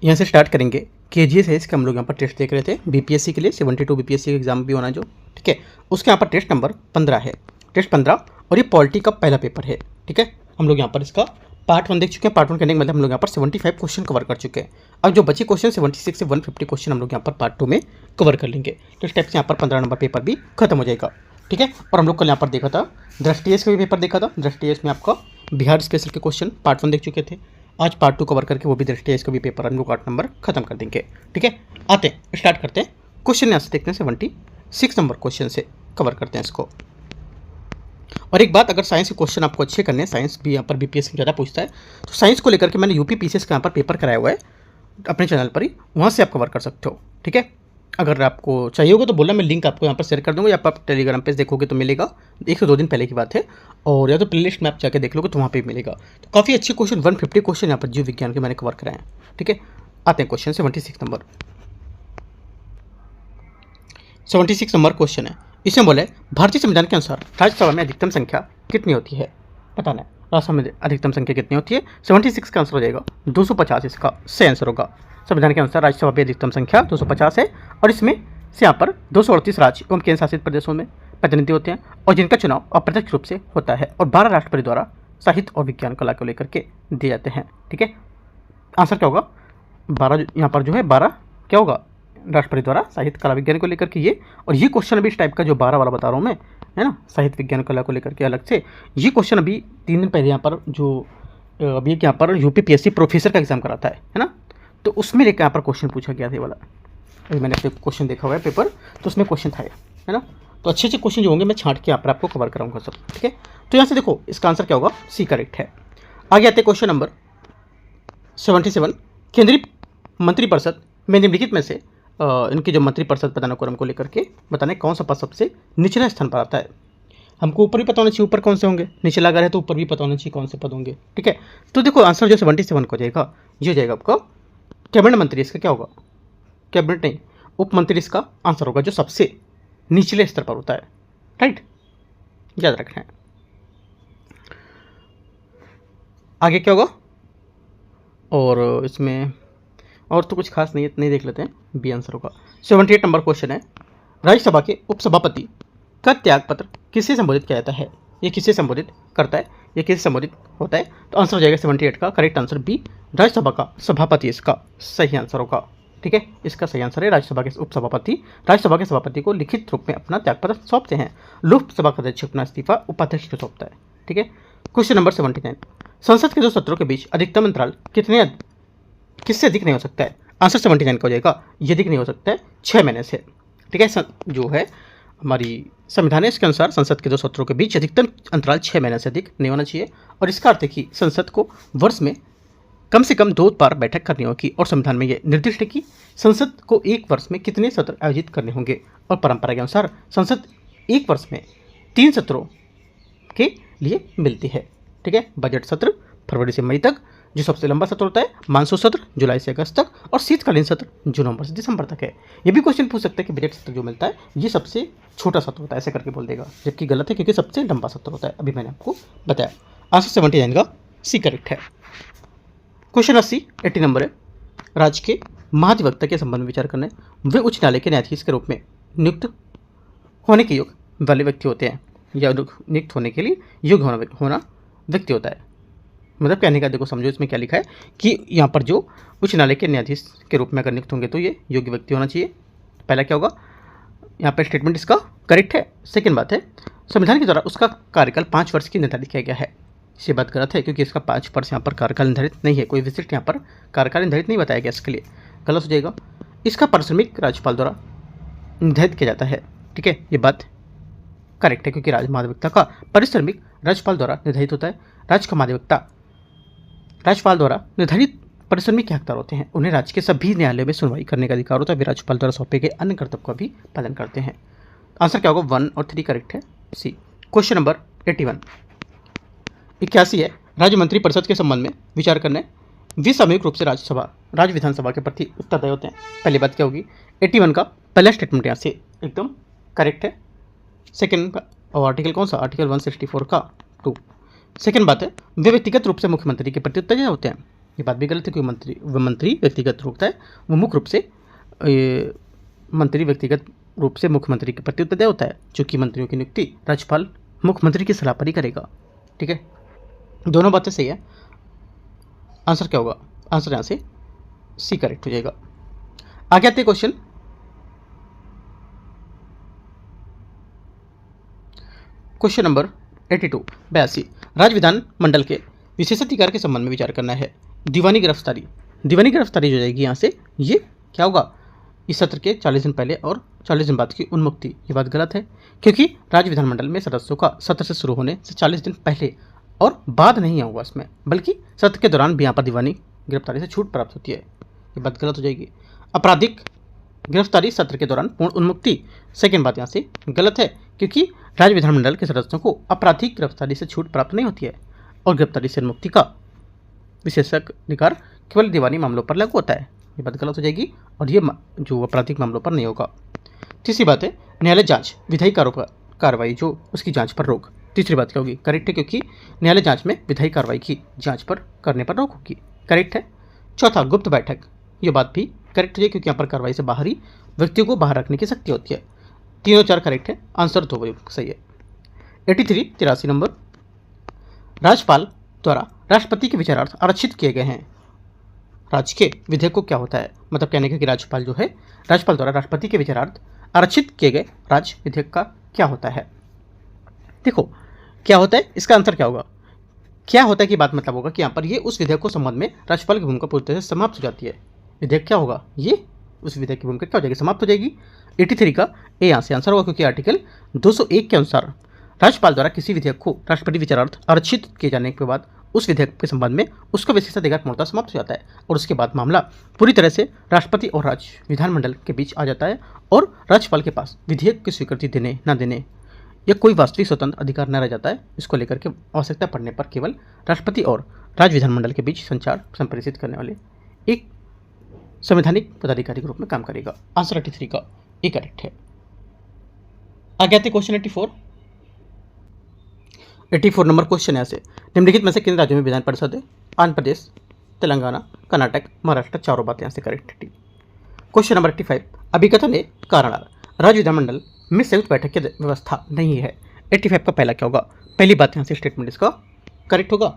यहाँ से स्टार्ट करेंगे। केजीएस है इसका हम लोग यहाँ पर टेस्ट देख रहे थे बीपीएससी के लिए, 72 बीपीएससी का एग्जाम भी होना जो, ठीक है। उसके यहाँ पर टेस्ट नंबर 15 है, टेस्ट 15, और ये पॉलिटी का पहला पेपर है, ठीक है। हम लोग यहाँ पर इसका पार्ट 1 देख चुके हैं। पार्ट 1 करने के मतलब हम लोग यहाँ पर 75 क्वेश्चन कवर कर चुके हैं। अब जो बचे क्वेश्चन 76 से 150 क्वेश्चन हम लोग यहाँ पर पार्ट 2 में कवर कर लेंगे। तो इस टाइप से यहाँ पर 15 नंबर पेपर भी खत्म हो जाएगा, ठीक है। और हम लोग कल यहाँ पर देखा था दृष्टि एस का भी पेपर देखा था। दृष्टि एस में आपका बिहार स्पेशल के क्वेश्चन पार्ट 1 देख चुके थे। आज पार्ट 2 कवर करके वो भी दृष्टि एस का भी पेपर हम लोग 8 नंबर खत्म कर देंगे, ठीक है। आते हैं, स्टार्ट करते हैं। क्वेश्चन यहाँ से देखते हैं 76 नंबर क्वेश्चन से कवर करते हैं इसको। और एक बात, अगर साइंस के क्वेश्चन आपको अच्छे करने हैं, साइंस भी यहाँ पर बीपीएससी में ज़्यादा पूछता है, तो साइंस को लेकर के मैंने यूपी पीसीएस का यहाँ पर पेपर कराया हुआ है अपने चैनल पर ही, वहाँ से आप कवर कर सकते हो, ठीक है। अगर आपको चाहिए होगा तो बोलना, मैं लिंक आपको यहाँ पर शेयर कर दूँगा, या आप टेलीग्राम पे देखोगे तो मिलेगा। 1 से 2 दिन पहले की बात है। और या तो प्लेलिस्ट में आप जाके देख लोगे तो वहाँ पे मिलेगा। तो काफ़ी अच्छे क्वेश्चन 150 क्वेश्चन यहाँ पर जीव विज्ञान के मैंने कवर कराए हैं, ठीक है। आते हैं क्वेश्चन 76 नंबर। 76 नंबर क्वेश्चन है, इसमें बोले भारतीय संविधान के अनुसार राज्यसभा में अधिकतम संख्या कितनी होती है, बताना है। राज्यसभा में अधिकतम संख्या कितनी होती है। 76 का आंसर हो जाएगा 250, इसका सही आंसर होगा। संविधान के अनुसार राज्यसभा में अधिकतम संख्या 250 है, और इसमें से यहाँ पर 238 राज्य एवं केंद्र शासित प्रदेशों में प्रतिनिधि होते हैं, और जिनका चुनाव अप्रत्यक्ष रूप से होता है, और 12 राष्ट्रपति द्वारा साहित्य और विज्ञान कला को लेकर के दिए जाते हैं, ठीक है। आंसर क्या होगा, 12 यहाँ पर जो है 12 क्या होगा, राष्ट्रपति द्वारा साहित्य कला विज्ञान को लेकर के ये। और ये क्वेश्चन अभी इस टाइप का जो 12 वाला बता रहा हूँ मैं, है ना, साहित्य विज्ञान कला को लेकर के अलग से, ये क्वेश्चन अभी 3 दिन पहले यहाँ पर जो अभी यहाँ पर यूपी पीएससी प्रोफेसर का एग्जाम कराता है ना, तो उसमें यहाँ पर क्वेश्चन पूछा गया था वाला। अभी मैंने अपने क्वेश्चन देखा हुआ है पेपर, तो उसमें क्वेश्चन था, है ना। तो अच्छे अच्छे क्वेश्चन जो होंगे मैं छांट के यहाँ पर आपको कवर कराऊंगा सब, ठीक है। तो यहाँ से देखो इसका आंसर क्या होगा, सी करेक्ट है। आगे आते हैं क्वेश्चन नंबर 77। केंद्रीय मंत्रिपरिषद में निम्नलिखित में से इनके जो मंत्रिपरिषद पदानुक्रम को लेकर के बताने कौन सा पद सबसे निचला स्थान पर आता है। हमको ऊपर भी पता होना चाहिए ऊपर कौन से होंगे, नीचे लगा रहे तो ऊपर भी पता होना चाहिए कौन से पद होंगे, ठीक है। तो देखो आंसर जो 77 को जाएगा, ये हो जाएगा आपका कैबिनेट मंत्री। इसका क्या होगा, कैबिनेट नहीं, उप मंत्री इसका आंसर होगा, जो सबसे निचले स्तर पर होता है, राइट, याद रखना है। आगे क्या होगा, और इसमें और तो कुछ खास नहीं है, नहीं देख लेते हैं, बी आंसर होगा। 78 नंबर क्वेश्चन है, राज्यसभा के उपसभापति का त्यागपत्र किससे संबोधित किया जाता है। ये किससे संबोधित करता है, ये किससे संबोधित होता है। तो आंसर हो जाएगा 78 का करेक्ट आंसर बी, राज्यसभा का सभापति इसका सही आंसर होगा, ठीक है। इसका सही आंसर है राज्यसभा के उपसभापति। राज्यसभा के सभापति को लिखित रूप में अपना त्यागपत्र सौंपते हैं। लोकसभा का अध्यक्ष अपना इस्तीफा उपाध्यक्ष को सौंपता है, ठीक है। क्वेश्चन नंबर 79, संसद के 2 सत्रों के बीच अधिकतम अंतराल किससे अधिक नहीं हो सकता है। आंसर 79 का हो जाएगा, ये अधिक नहीं हो सकता है 6 महीने से, ठीक है। जो है हमारी संविधान है, इसके अनुसार संसद के 2 सत्रों के बीच अधिकतम अंतराल 6 महीने से अधिक नहीं होना चाहिए। और इसका अर्थ है कि संसद को वर्ष में कम से कम 2 बार बैठक करनी होगी, और संविधान में यह निर्दिष्ट है कि संसद को 1 वर्ष में कितने सत्र आयोजित करने होंगे। और परंपरा के अनुसार संसद 1 वर्ष में 3 सत्रों के लिए मिलती है, ठीक है। बजट सत्र फरवरी से मई तक, जो सबसे लंबा सत्र होता है, मानसून सत्र जुलाई से अगस्त तक, और शीतकालीन सत्र नवंबर से दिसंबर तक है। ये भी क्वेश्चन पूछ सकता है कि बजट सत्र जो मिलता है ये सबसे छोटा सत्र होता है, ऐसे करके बोल देगा, जबकि गलत है क्योंकि सबसे लंबा सत्र होता है। अभी मैंने आपको बताया। आंसर 79 का सी करेक्ट है। क्वेश्चन 80 नंबर है, राज्य के महाधिवक्ता के संबंध में विचार करने, वे उच्च न्यायालय के न्यायाधीश के रूप में नियुक्त होने के योग्य वाले व्यक्ति होते हैं, या नियुक्त होने के लिए योग्य होना व्यक्ति होता है। मतलब कहने का देखो समझो इसमें क्या लिखा है कि यहाँ पर जो उच्च न्यायालय के न्यायाधीश के रूप में अगर नियुक्त होंगे तो ये योग्य व्यक्ति होना चाहिए। पहला क्या होगा, यहाँ पर स्टेटमेंट इसका करेक्ट है। सेकंड बात है, संविधान के द्वारा उसका कार्यकाल 5 वर्ष की निर्धारित किया गया है। ये बात गलत है क्योंकि इसका 5 वर्ष यहाँ पर कार्यकाल निर्धारित नहीं है, कोई विशिष्ट यहाँ पर कार्यकाल निर्धारित नहीं बताया गया, इसके लिए गलत हो जाएगा। इसका पारिश्रमिक राज्यपाल द्वारा निर्धारित किया जाता है, ठीक है, ये बात करेक्ट है क्योंकि महाधिवक्ता का पारिश्रमिक राज्यपाल द्वारा निर्धारित होता है। राज्य का महाधिवक्ता राज्यपाल द्वारा निर्धारित पारिश्रमिक के हकदार होते हैं। उन्हें राज्य के सभी न्यायालयों में सुनवाई करने का अधिकार होता है। वे राज्यपाल द्वारा सौंपे गए अन्य कर्तव्य का भी पालन करते हैं। आंसर क्या होगा, 1 और 3 करेक्ट है, सी। क्वेश्चन नंबर 81 है, राज्य मंत्रिपरिषद के संबंध में विचार करने, वे सामूहिक रूप से राज्य विधानसभा के प्रति उत्तरदायी होते हैं। पहली बात क्या होगी, 81 का पहला स्टेटमेंट यहाँ से एकदम करेक्ट है। सेकेंड और आर्टिकल कौन सा, आर्टिकल 164 का 2। सेकेंड बात है, वे व्यक्तिगत रूप से मुख्यमंत्री के प्रति उत्तरदायी होते हैं। ये बात भी गलत है, क्योंकि मंत्री व्यक्तिगत होता है, वो मुख्य रूप से मंत्री व्यक्तिगत रूप से मुख्यमंत्री के प्रति उत्तरदायी होता है, चूंकि मंत्रियों की नियुक्ति राज्यपाल मुख्यमंत्री की सलाह पर ही करेगा। ठीक है, दोनों बातें सही है। आंसर क्या होगा? आंसर यहाँ से सी करेक्ट हो जाएगा। आगे आते हैं क्वेश्चन नंबर 82 82। राज्य विधान मंडल के विशेषाधिकार के संबंध में विचार करना है। दीवानी गिरफ्तारी जो जाएगी यहाँ से, ये क्या होगा? इस सत्र के 40 दिन पहले और 40 दिन बाद की उन्मुक्ति। ये बात गलत है, क्योंकि राज्य विधानमंडल में सदस्यों का सत्र से शुरू होने से 40 दिन पहले और बाद नहीं होगा इसमें, बल्कि सत्र के दौरान भी यहाँ पर दीवानी गिरफ्तारी से छूट प्राप्त होती है। ये बात गलत हो जाएगी। आपराधिक गिरफ्तारी सत्र के दौरान पूर्ण उन्मुक्ति, सेकेंड बात यहाँ से गलत है, क्योंकि राज्य विधानमंडल के सदस्यों को आपराधिक गिरफ्तारी से छूट प्राप्त नहीं होती है और गिरफ्तारी से उन्मुक्ति का विशेषाधिकार केवल दीवानी मामलों पर लागू होता है। ये बात गलत हो जाएगी और ये जो आपराधिक मामलों पर नहीं होगा। तीसरी बात है न्यायालय जांच विधायी कार्रवाई जो उसकी जांच पर रोक। तीसरी बात क्या होगी? करेक्ट है, क्योंकि न्यायालय जांच में विधायी कार्रवाई की जांच पर करने पर रोक होगी। करेक्ट है। चौथा गुप्त बैठक, ये बात भी करेक्ट है, क्योंकि यहाँ पर कार्रवाई से बाहरी व्यक्तियों को बाहर रखने की शक्ति होती है। तीनों चार करेक्ट है, आंसर दो सही है। 83 नंबर, राज्यपाल द्वारा राष्ट्रपति के विचारार्थ आरक्षित किए गए हैं राज्य के विधेयक को क्या होता है? मतलब कहने का कि राज्यपाल द्वारा राष्ट्रपति के विचारार्थ आरक्षित किए गए राज्य विधेयक का क्या होता है? देखो क्या होता है, इसका आंसर क्या होगा? क्या होता है कि बात मतलब होगा कि यहाँ पर ये उस विधेयक को संबंध में राज्यपाल की भूमिका पूरी तरह से समाप्त हो जाती है। विधेयक क्या होगा? ये उस विधेयक की भूमिका क्या हो जाएगी? समाप्त हो जाएगी। 83 का ए यहाँ से आंसर होगा, क्योंकि आर्टिकल 201 के अनुसार राज्यपाल द्वारा किसी विधेयक को राष्ट्रपति विचारार्थ आरक्षित किए जाने के बाद उस विधेयक के संबंध में उसका विशेषाधिकार पूर्णतः समाप्त हो जाता है और उसके बाद मामला पूरी तरह से राष्ट्रपति और राज्य विधानमंडल के बीच आ जाता है और राज्यपाल के पास विधेयक की स्वीकृति देने न देने या कोई वास्तविक स्वतंत्र अधिकार न रह जाता है। इसको लेकर के आवश्यकता पड़ने पर केवल राष्ट्रपति और राज्य विधानमंडल के बीच संप्रेषित करने वाले एक संवैधानिक पदाधिकारी के रूप में काम करेगा। आंसर 83 का ए करेक्ट है। आगे आते क्वेश्चन 84 नंबर क्वेश्चन है। निम्नलिखित में से किन राज्यों में विधान परिषद है? आंध्र प्रदेश, तेलंगाना, कर्नाटक, महाराष्ट्र। चारों बातें यहाँ से करेक्ट है। क्वेश्चन नंबर 85, अभिकथन है कारण राज्य विधानमंडल में संयुक्त बैठक की व्यवस्था नहीं है। 85 का पहला क्या होगा? पहली बात यहाँ से स्टेटमेंट इसका करेक्ट होगा,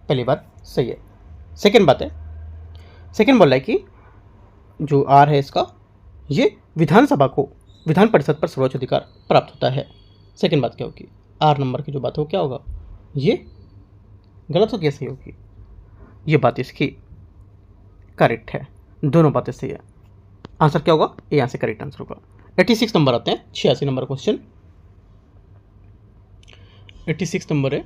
पहली बात सही है। सेकेंड बात है, सेकेंड बोल रहा है कि जो आर है इसका, ये विधानसभा को विधान परिषद पर सर्वोच्च अधिकार प्राप्त होता है। सेकेंड बात क्या होगी? आर नंबर की जो बात हो क्या होगा? ये गलत हो, कैसे होगी? ये बात इसकी करेक्ट है, दोनों बातें सही है। आंसर क्या होगा? ये यहाँ से करेक्ट आंसर होगा। 86 नंबर आते हैं, 86 नंबर क्वेश्चन। 86 नंबर है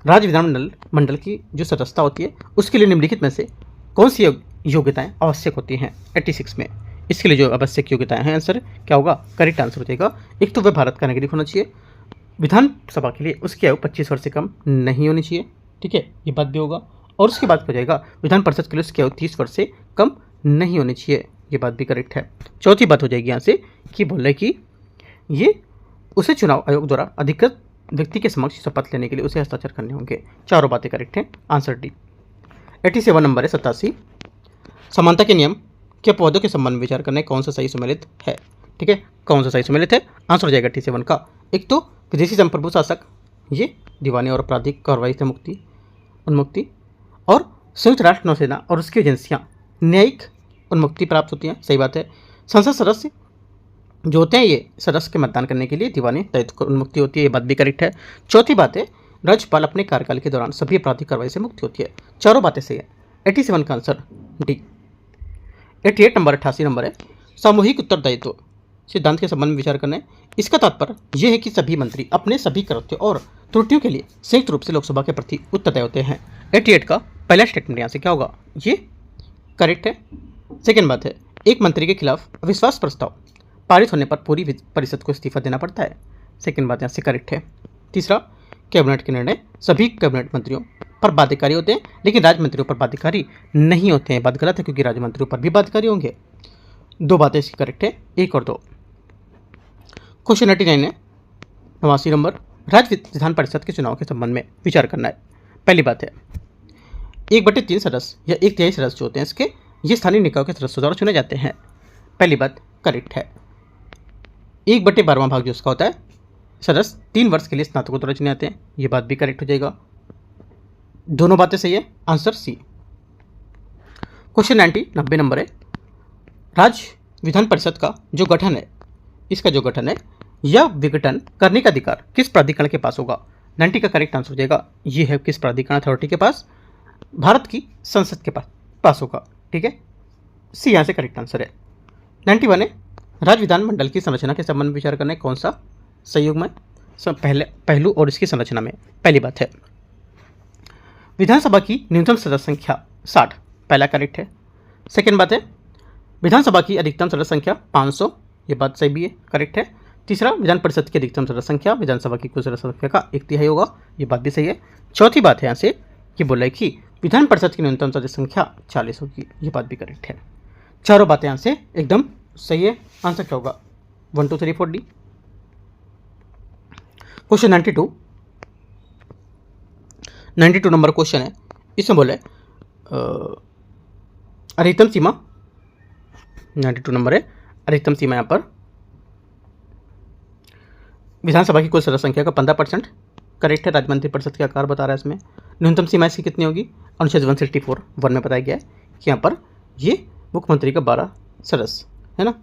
राज्य विधानमंडल की जो सदस्यता होती है उसके लिए निम्नलिखित में से कौन सी योग्यताएं आवश्यक होती हैं? 86 में इसके लिए जो आवश्यक योग्यताएं हैं, आंसर क्या होगा? करेक्ट आंसर हो जाएगा। एक तो वह भारत का नागरिक होना चाहिए, विधानसभा के लिए उसकी आयु 25 वर्ष से कम नहीं होनी चाहिए। ठीक है, ये बात भी होगा। और उसके बाद हो जाएगा विधान परिषद के लिए उसकी आयु 30 वर्ष से कम नहीं होनी चाहिए। ये बात भी करेक्ट है। चौथी बात हो जाएगी यहाँ से कि बोल रहे कि ये उसे चुनाव आयोग द्वारा अधिकृत व्यक्ति के समक्ष शपथ लेने के लिए उसे हस्ताक्षर करने होंगे। चारों बातें करेक्ट हैं, आंसर डी। 87 नंबर है 87, समानता के नियम के पौधों के संबंध में विचार करने कौन सा सही सम्मिलित है? ठीक है, कौन सा सही सम्मिलित है? आंसर हो जाएगा 87 का। एक तो विदेशी संप्रभु शासक, ये दीवानी और आपराधिक कार्रवाई से उन्मुक्ति, और संयुक्त राष्ट्र नौसेना और उसकी एजेंसियां न्यायिक उन्मुक्ति प्राप्त होती हैं। सही बात है। संसद सदस्य जो होते हैं ये सदस्य के मतदान करने के लिए दीवानी दायित्व उन्मुक्ति होती है। ये बात भी करेक्ट है। चौथी बात है राज्यपाल अपने कार्यकाल के दौरान सभी आपराधिक कार्रवाई से मुक्ति होती है। चारों बातें सही है। 87 का आंसर डी। 88 नंबर 88 नंबर है सामूहिक उत्तरदायित्व सिद्धांत के संबंध में विचार करने। इसका तात्पर्य यह है कि सभी मंत्री अपने सभी कृत्यों और त्रुटियों के लिए संयुक्त रूप से लोकसभा के प्रति उत्तरदायी होते हैं। 88 का पहला स्टेटमेंट यहाँ से क्या होगा? ये करेक्ट है। सेकेंड बात है एक मंत्री के खिलाफ अविश्वास प्रस्ताव पारित होने पर पूरी परिषद को इस्तीफा देना पड़ता है। सेकेंड बात यहाँ से करेक्ट है। तीसरा, कैबिनेट के निर्णय सभी कैबिनेट मंत्रियों पर बाध्यकारी होते हैं लेकिन राज्य मंत्रियों पर बाध्यकारी नहीं होते हैं। बात गलत है, क्योंकि राज्य मंत्रियों पर भी बाध्यकारी होंगे। दो बातें इसकी करेक्ट है, एक और दो। क्वेश्चन 89 है 89 नंबर, राज्य विधान परिषद के चुनाव के संबंध में विचार करना है। पहली बात है 1/3 सदस्य या 1/3 सदस्य जो होते हैं इसके, ये स्थानीय निकायों के सदस्यों द्वारा चुने जाते हैं। पहली बात करेक्ट है। 1/12 भाग जो उसका होता है सदस्य 3 वर्ष के लिए स्नातकों द्वारा चुने जाते हैं, ये बात भी करेक्ट हो जाएगा। दोनों बातें सही है, आंसर सी। क्वेश्चन 90 नंबर है, राज्य विधान परिषद का जो गठन है, इसका जो गठन है या विघटन करने का अधिकार किस प्राधिकरण के पास होगा? 90 का करेक्ट आंसर हो जाएगा, ये है किस प्राधिकरण अथॉरिटी के पास? भारत की संसद के पास होगा। ठीक है, सी यहाँ से करेक्ट आंसर है। 91 है, राज्य विधानमंडल की संरचना के संबंध में विचार करना है, कौन सा संयोग में पहलू और इसकी संरचना में? पहली बात है विधानसभा की न्यूनतम सदस्य संख्या 60, पहला करेक्ट है। सेकेंड बात है विधानसभा की अधिकतम सदस्य संख्या 500, ये बात सही भी है, करेक्ट है। तीसरा विधान परिषद की अधिकतम सदस्य संख्या विधानसभा की कुल सदस्य संख्या का 1/3 होगा, ये बात भी सही है। चौथी बात है यहाँ से कि बोला है कि विधान परिषद की न्यूनतम सदस्य संख्या 40 होगी, ये बात भी करेक्ट है। चारों बातें यहाँ से एकदम सही है। आंसर क्या होगा? 1 2 3 4 डी। क्वेश्चन 92 नंबर क्वेश्चन है, इसमें बोले अधिकतम सीमा 92 नंबर है, अधिकतम सीमा यहाँ पर विधानसभा की कुल सदस्य संख्या का 15% करेक्ट है। राज्य मंत्रिपरिषद के आकार बता रहा है इसमें। न्यूनतम सीमा इसकी कितनी होगी? अनुच्छेद 164(1) में बताया गया है कि यहाँ पर ये मुख्यमंत्री का 12 सदस्य है ना,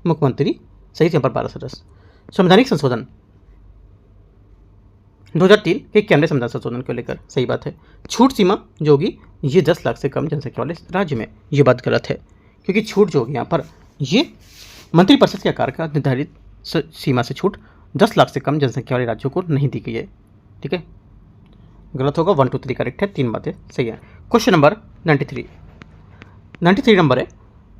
मुख्यमंत्री सही, यहाँ पर 12 सदस्य। संवैधानिक संशोधन 2003 के कैमरे संविधान संशोधन को लेकर सही बात है। छूट सीमा जो होगी ये 10 लाख से कम जनसंख्या वाले राज्य में, ये बात गलत है, क्योंकि छूट जो होगी यहाँ पर ये मंत्रिपरिषद के आकार का निर्धारित सीमा से छूट 10 लाख से कम जनसंख्या वाले राज्यों को नहीं दी गई है। ठीक है, गलत होगा। 1 2 3 करेक्ट है, 3 बातें सही है। क्वेश्चन नंबर 93 नंबर है,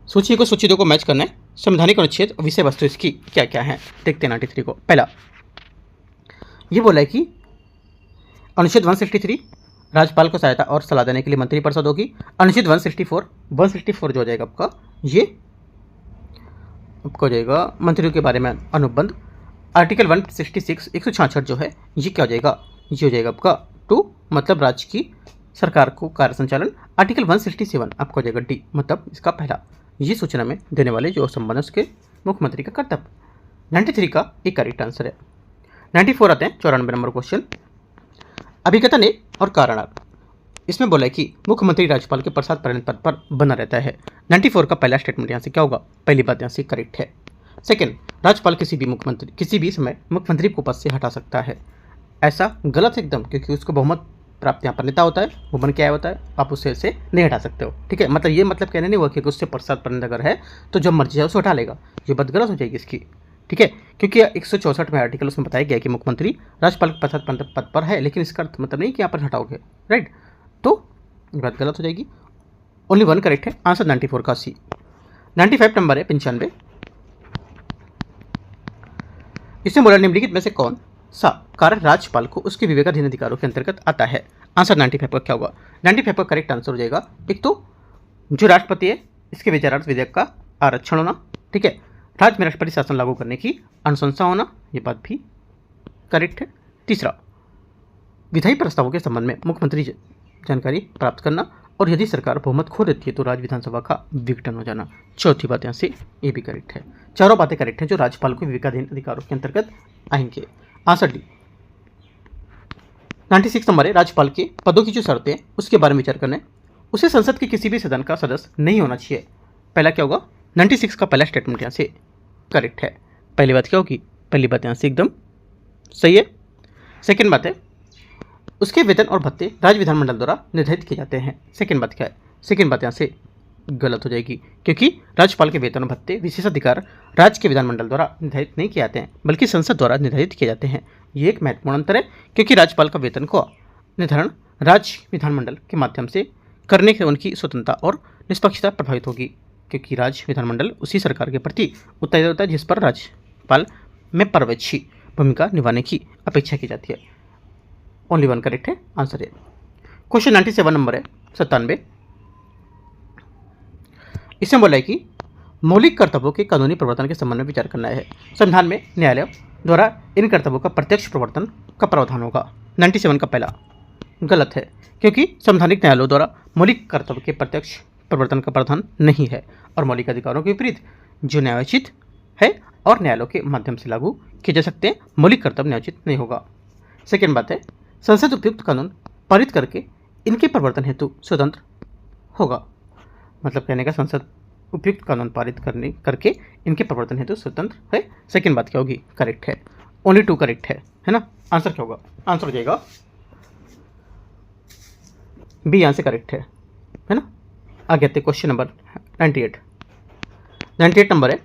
सूची को सूची 2 को मैच करना है। संवैधानिक अनुच्छेद और विषय वस्तु इसकी क्या क्या है, देखते हैं 93 को। पहला ये बोला है कि अनुच्छेद 163 राज्यपाल को सहायता और सलाह देने के लिए मंत्रिपरिषद होगी। अनुच्छेद 164 जो हो जाएगा आपका, ये आपको हो जाएगा मंत्रियों के बारे में अनुबंध। आर्टिकल 166 166 जो है ये क्या हो जाएगा? ये हो जाएगा आपका 2, मतलब राज्य की सरकार को कार्य संचालन। आर्टिकल 167 आपको हो जाएगा डी, मतलब इसका पहला, ये सूचना में देने वाले जो संबंध उसके मुख्यमंत्री का कर्तव्य। 93 का एक करेक्ट आंसर है। 94 आते हैं 94 नंबर क्वेश्चन, अभिकथन ए और कारणार्थ। इसमें बोला है कि मुख्यमंत्री राज्यपाल के प्रसाद परिणत पद पर बना रहता है। 94 का पहला स्टेटमेंट यहाँ से क्या होगा? पहली बात यहाँ से करेक्ट है। सेकंड, राज्यपाल किसी भी समय मुख्यमंत्री को पद से हटा सकता है, ऐसा गलत है एकदम, क्योंकि उसको बहुमत प्राप्त यहाँ पर नेता होता है, वो बन के आया होता है, आप उससे नहीं हटा सकते हो। ठीक है, मतलब ये मतलब कहने नहीं हुआ कि उससे प्रसाद परिणत अगर है तो जब मर्जी है उसको हटा लेगा, ये बात गलत हो जाएगी इसकी। ठीक है, क्योंकि 164 में आर्टिकल उसमें बताया गया कि मुख्यमंत्री राज्यपाल के प्रसाद परिणत पद पर है, लेकिन इसका मतलब नहीं कि यहाँ पर हटाओगे, राइट, तो ये बात गलत हो जाएगी। ओनली 1 करेक्ट है, आंसर 94 का सी। 95 नंबर है 95, इसमें बोला निम्नलिखित में से कौन सा कार्य राज्यपाल को उसके विवेकाधीन अधिकारों के अंतर्गत आता है? आंसर 95 का क्या होगा? 95 का करेक्ट आंसर हो जाएगा, एक तो जो राष्ट्रपति है इसके विचारार्थ विधेयक का आरक्षण होना। ठीक है, राज्य में राष्ट्रपति शासन लागू करने की अनुशंसा होना, ये बात भी करेक्ट है। तीसरा, विधायी प्रस्तावों के संबंध में मुख्यमंत्री जानकारी प्राप्त करना, और यदि सरकार बहुमत खो देती है तो राज्य विधानसभा का विघटन हो जाना। चौथी बात यहाँ से ये भी करेक्ट है। चारों बातें करेक्ट है जो राज्यपाल को विवेकाधीन अधिकारों के अंतर्गत आएंगे। Answer D. 96 नंबर है, राज्यपाल के पदों की जो शर्तें हैं उसके बारे में विचार करना है। उसे संसद के किसी भी सदन का सदस्य नहीं होना चाहिए। पहला क्या होगा? 96 का पहला स्टेटमेंट यहाँ से करेक्ट है। पहली बात क्या होगी? पहली बात यहाँ से एकदम सही है। सेकेंड बात है, उसके वेतन और भत्ते राज्य विधानमंडल द्वारा निर्धारित किए जाते हैं। सेकेंड बात क्या है? सेकेंड बात यहाँ से गलत हो जाएगी, क्योंकि राज्यपाल के वेतन और भत्ते विशेषाधिकार राज्य के विधानमंडल द्वारा निर्धारित नहीं किए जाते हैं, बल्कि संसद द्वारा निर्धारित किए जाते हैं। ये एक महत्वपूर्ण अंतर है, क्योंकि राज्यपाल का वेतन को निर्धारण राज्य विधानमंडल के माध्यम से करने से उनकी स्वतंत्रता और निष्पक्षता प्रभावित होगी, क्योंकि राज्य विधानमंडल उसी सरकार के प्रति उत्तरदायी होता है जिस पर राज्यपाल में पर्यवेक्षी भूमिका निभाने की अपेक्षा की जाती है। ओनली 1 करेक्ट है, आंसर है। क्वेश्चन 97 नंबर है 97। इसमें बोला है कि मौलिक कर्तव्यों के कानूनी प्रवर्तन के संबंध में विचार करना है। संविधान में न्यायालय द्वारा इन कर्तव्यों का प्रत्यक्ष प्रवर्तन का प्रावधान होगा। 97 का पहला, गलत है, क्योंकि संवैधानिक न्यायालयों द्वारा मौलिक कर्तव्य के प्रत्यक्ष प्रवर्तन का प्रावधान नहीं है और मौलिक अधिकारों के विपरीत जो न्यायोचित है और न्यायालयों के माध्यम से लागू किए जा सकते हैं, मौलिक कर्तव्य न्यायोचित नहीं होगा। सेकेंड बात है, संसद उपयुक्त कानून पारित करके इनके प्रवर्तन हेतु स्वतंत्र होगा। मतलब कहने का संसद उपयुक्त कानून पारित करके इनके प्रवर्तन हेतु स्वतंत्र है। सेकेंड बात क्या होगी? करेक्ट है। ओनली 2 करेक्ट है ना। आंसर क्या होगा? आंसर हो जाएगा बी, आंसर करेक्ट है ना। आगे आते क्वेश्चन नंबर 98 नंबर है,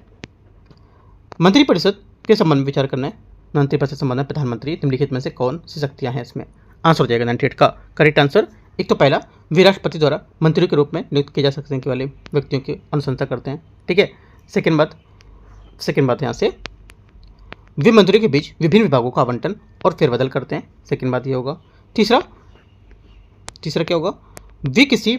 मंत्रिपरिषद के संबंध में विचार करना है। मंत्रिपरिषद संबंध में प्रधानमंत्री निम्नलिखित में से कौन सी शक्तियां हैं इसमें? आंसर हो जाएगा 98 का करेक्ट आंसर। एक तो पहला, वे राष्ट्रपति द्वारा मंत्रियों के रूप में नियुक्त किए जा सकने के वाले व्यक्तियों की अनुशंसा करते हैं, ठीक है। सेकेंड बात यहाँ से, वे मंत्रियों के बीच विभिन्न विभागों का आवंटन और फेरबदल करते हैं। सेकेंड बात ये होगा। तीसरा क्या होगा? वे किसी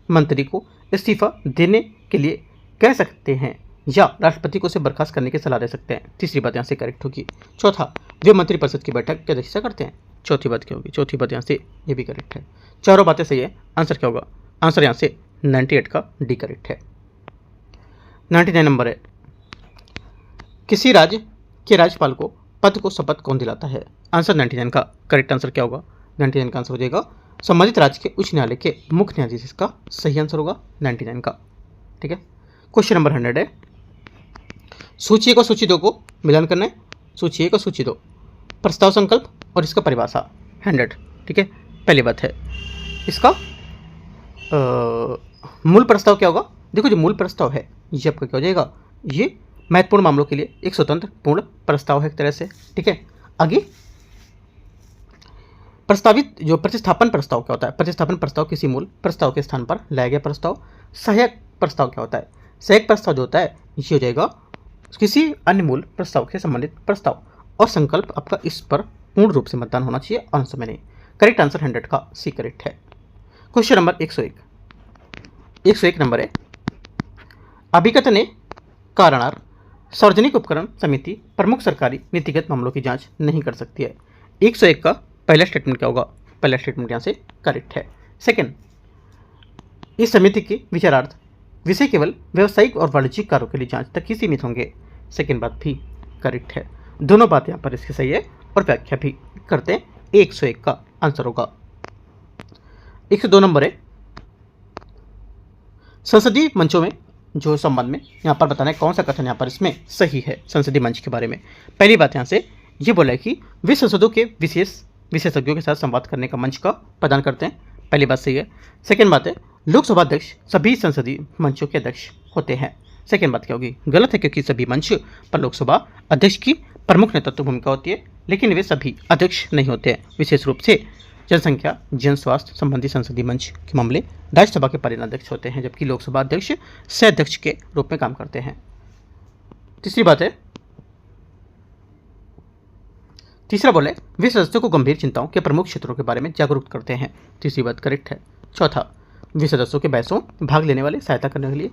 मंत्री को इस्तीफा देने के लिए कह सकते हैं या राष्ट्रपति को उसे बर्खास्त करने की सलाह दे सकते हैं। तीसरी बात यहाँ से करेक्ट होगी। चौथा, वे मंत्रिपरिषद की बैठक की अध्यक्षता करते हैं। चौथी बात क्या होगी? चौथी बात यहाँ से ये भी करेक्ट है। चारों बातें सही है। आंसर क्या होगा? आंसर यहाँ से 98 का डी करेक्ट है। 99 नंबर है, किसी राज्य के राज्यपाल को पद को शपथ कौन दिलाता है? आंसर 99 का करेक्ट आंसर क्या होगा? 99 का आंसर हो जाएगा संबंधित राज्य के उच्च न्यायालय के मुख्य न्यायाधीश। इसका सही आंसर होगा 99 का, ठीक है। क्वेश्चन नंबर 100 है, सूची 1 और सूची 2 को मिलान करना है। सूची 1 और सूची 2, प्रस्ताव संकल्प और इसका परिभाषा 100, ठीक है। पहली बात है, इसका मूल प्रस्ताव क्या होगा? देखो जो मूल प्रस्ताव है ये आपका क्या हो जाएगा? ये महत्वपूर्ण मामलों के लिए एक स्वतंत्र पूर्ण प्रस्ताव है एक तरह से, ठीक है। आगे प्रस्तावित जो प्रतिस्थापन प्रस्ताव क्या होता है? प्रतिस्थापन प्रस्ताव किसी मूल प्रस्ताव के स्थान पर लाया गया प्रस्ताव। सहायक प्रस्ताव क्या होता है? सहायक प्रस्ताव जो होता है ये हो जाएगा किसी अन्य मूल प्रस्ताव से संबंधित प्रस्ताव। और संकल्प आपका इस पर पूर्ण रूप से मतदान होना चाहिए, अंश में नहीं। करेक्ट आंसर 100 का सी करेक्ट है। क्वेश्चन नंबर 101 नंबर है, अभिगत ने कारणार्थ सार्वजनिक उपकरण समिति प्रमुख सरकारी नीतिगत मामलों की जांच नहीं कर सकती है। 101 का पहला स्टेटमेंट क्या होगा? पहला स्टेटमेंट यहाँ से करेक्ट है। सेकंड, इस समिति के विचारार्थ विषय केवल व्यावसायिक और वाणिज्यिक कार्यों के लिए जांच तक ही सीमित होंगे। सेकंड बात भी करेक्ट है। दोनों बात यहाँ पर इसकी सही है और व्याख्या भी करते हैं। 101 का आंसर होगा। 102 नंबर है, संसदीय मंचों में जो संबंध में यहाँ पर बताना है कौन सा कथन यहाँ पर इसमें सही है संसदीय मंच के बारे में। पहली बात यहाँ से ये बोला है कि वे संसदों के विशेषज्ञों के साथ संवाद करने का मंच का प्रदान करते हैं। पहली बात सही है। सेकेंड बात है, लोकसभा अध्यक्ष सभी संसदीय मंचों के अध्यक्ष होते हैं। सेकेंड बात क्या होगी? गलत है, क्योंकि सभी मंच पर लोकसभा अध्यक्ष की प्रमुख नेतृत्व भूमिका होती है, लेकिन वे सभी अध्यक्ष नहीं होते हैं। विशेष रूप से जनसंख्या जन स्वास्थ्य संबंधी संसदीय मंच के मामले राज्यसभा के परिणाध्यक्ष होते हैं, जबकि लोकसभा अध्यक्ष सह अध्यक्ष के रूप में काम करते हैं। तीसरी बात है, तीसरा बोले वे सदस्यों को गंभीर चिंताओं के प्रमुख क्षेत्रों के बारे में जागरूक करते हैं। तीसरी बात करेक्ट है। चौथा, वे सदस्यों के बहसों भाग लेने वाले सहायता करने के लिए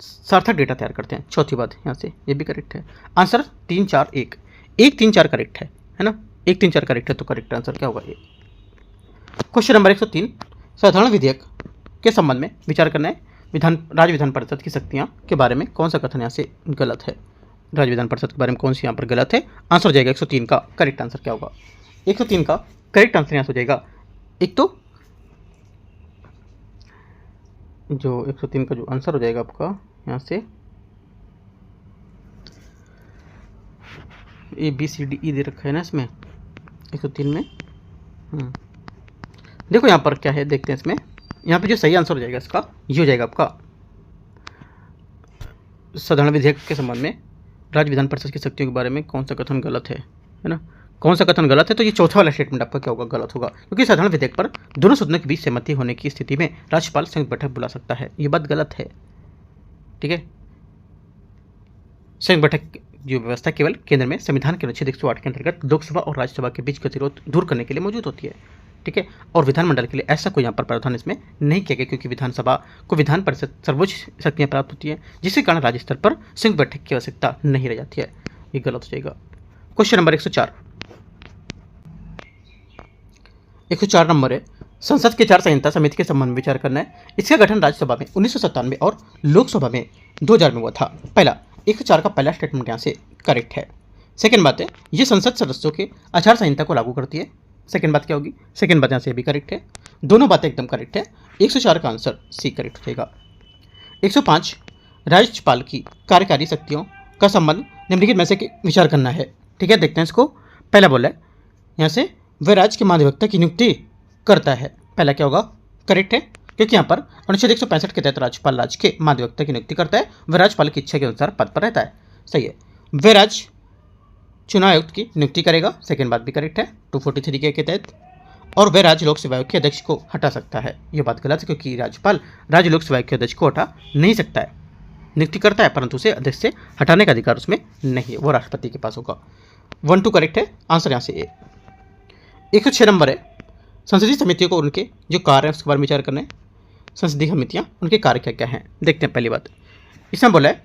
सार्थक डेटा तैयार करते हैं। चौथी बात यहाँ से ये भी करेक्ट है। आंसर 3 4 1 1 3 4 करेक्ट है ना। 1 3 4 करेक्ट है, तो करेक्ट आंसर क्या होगा? ये क्वेश्चन नंबर 103, साधारण विधेयक के संबंध में विचार करना है। राज्य विधान परिषद की शक्तियाँ के बारे में कौन सा कथन यहाँ से गलत है? राज्य विधान परिषद के बारे में कौन सी यहाँ पर गलत है? आंसर हो जाएगा 103 का करेक्ट आंसर क्या होगा? 103 का करेक्ट आंसर यहाँ से हो जाएगा, एक तो जो 103 का जो आंसर हो जाएगा आपका यहाँ से ABCDE दे रखा है ना इसमें 103 में। देखो यहाँ पर क्या है, देखते हैं इसमें। यहाँ पे जो सही आंसर हो जाएगा इसका ये हो जाएगा आपका साधारण विधेयक के संबंध में राज्य विधान परिषद की शक्तियों के बारे में कौन सा कथन गलत है ना। कौन सा कथन गलत है? तो ये चौथा वाला स्टेटमेंट आपका क्या होगा? गलत होगा, क्योंकि साधारण विधेयक पर दोनों सदनों के बीच सहमति होने की स्थिति में राज्यपाल संयुक्त बैठक बुला सकता है। ये बात गलत है, ठीक है। संयुक्त बैठक जो व्यवस्था केवल केंद्र में संविधान के अनुच्छेद 108 के अंतर्गत लोकसभा और राज्यसभा के बीच गतिरोध दूर करने के लिए मौजूद होती है, ठीक है। और विधानमंडल के लिए ऐसा कोई यहाँ पर प्रावधान इसमें नहीं किया गया, क्योंकि विधानसभा को विधान परिषद सर्वोच्च शक्तियाँ प्राप्त होती हैं, जिसके कारण राज्य स्तर पर संयुक्त बैठक की आवश्यकता नहीं रह जाती है। ये गलत हो जाएगा। क्वेश्चन नंबर 104 नंबर है, संसद की आचार संहिता समिति के संबंध में विचार करना है। इसका गठन राज्यसभा में 1997 और लोकसभा में 2000 में हुआ था। पहला 104 का पहला स्टेटमेंट यहाँ से करेक्ट है। सेकेंड बात है, ये संसद सदस्यों के आचार संहिता को लागू करती है। सेकेंड बात क्या होगी? सेकेंड बात यहाँ से भी करेक्ट है। दोनों बातें एकदम करेक्ट है। 104 का आंसर सी करेक्ट हो जाएगा। 105 राज्यपाल की कार्यकारी शक्तियों का संबंध निम्नलिखित में से विचार करना है। ठीक है, देखते हैं इसको। पहला बोला है यहाँ से वह राज्य के महाधिवक्ता की नियुक्ति करता है। पहला क्या होगा? करेक्ट है, क्योंकि यहाँ पर अनुच्छेद 165 के तहत राज्यपाल राज्य के महाधिवक्ता की नियुक्ति करता है। वह राज्यपाल की इच्छा के अनुसार पद पर रहता है। सही है। वह राज्य चुनाव आयुक्त की नियुक्ति करेगा। सेकेंड बात भी करेक्ट है 243 के तहत। और वह राज्य लोक सेवा आयोग के अध्यक्ष को हटा सकता है। यह बात गलत है, क्योंकि राज्यपाल राज्य लोक सेवा आयोग के अध्यक्ष को हटा नहीं सकता है। नियुक्ति करता है, परंतु उसे अध्यक्ष से हटाने का अधिकार उसमें नहीं है, वो राष्ट्रपति के पास होगा। 1 2 करेक्ट है, आंसर यहाँ से ए। 106 नंबर है, संसदीय समितियों को उनके जो कार्य है उसके बारे में विचार करना है। संसदीय समितियाँ उनके कार्य क्या क्या हैं, देखते हैं। पहली बात इसमें बोला है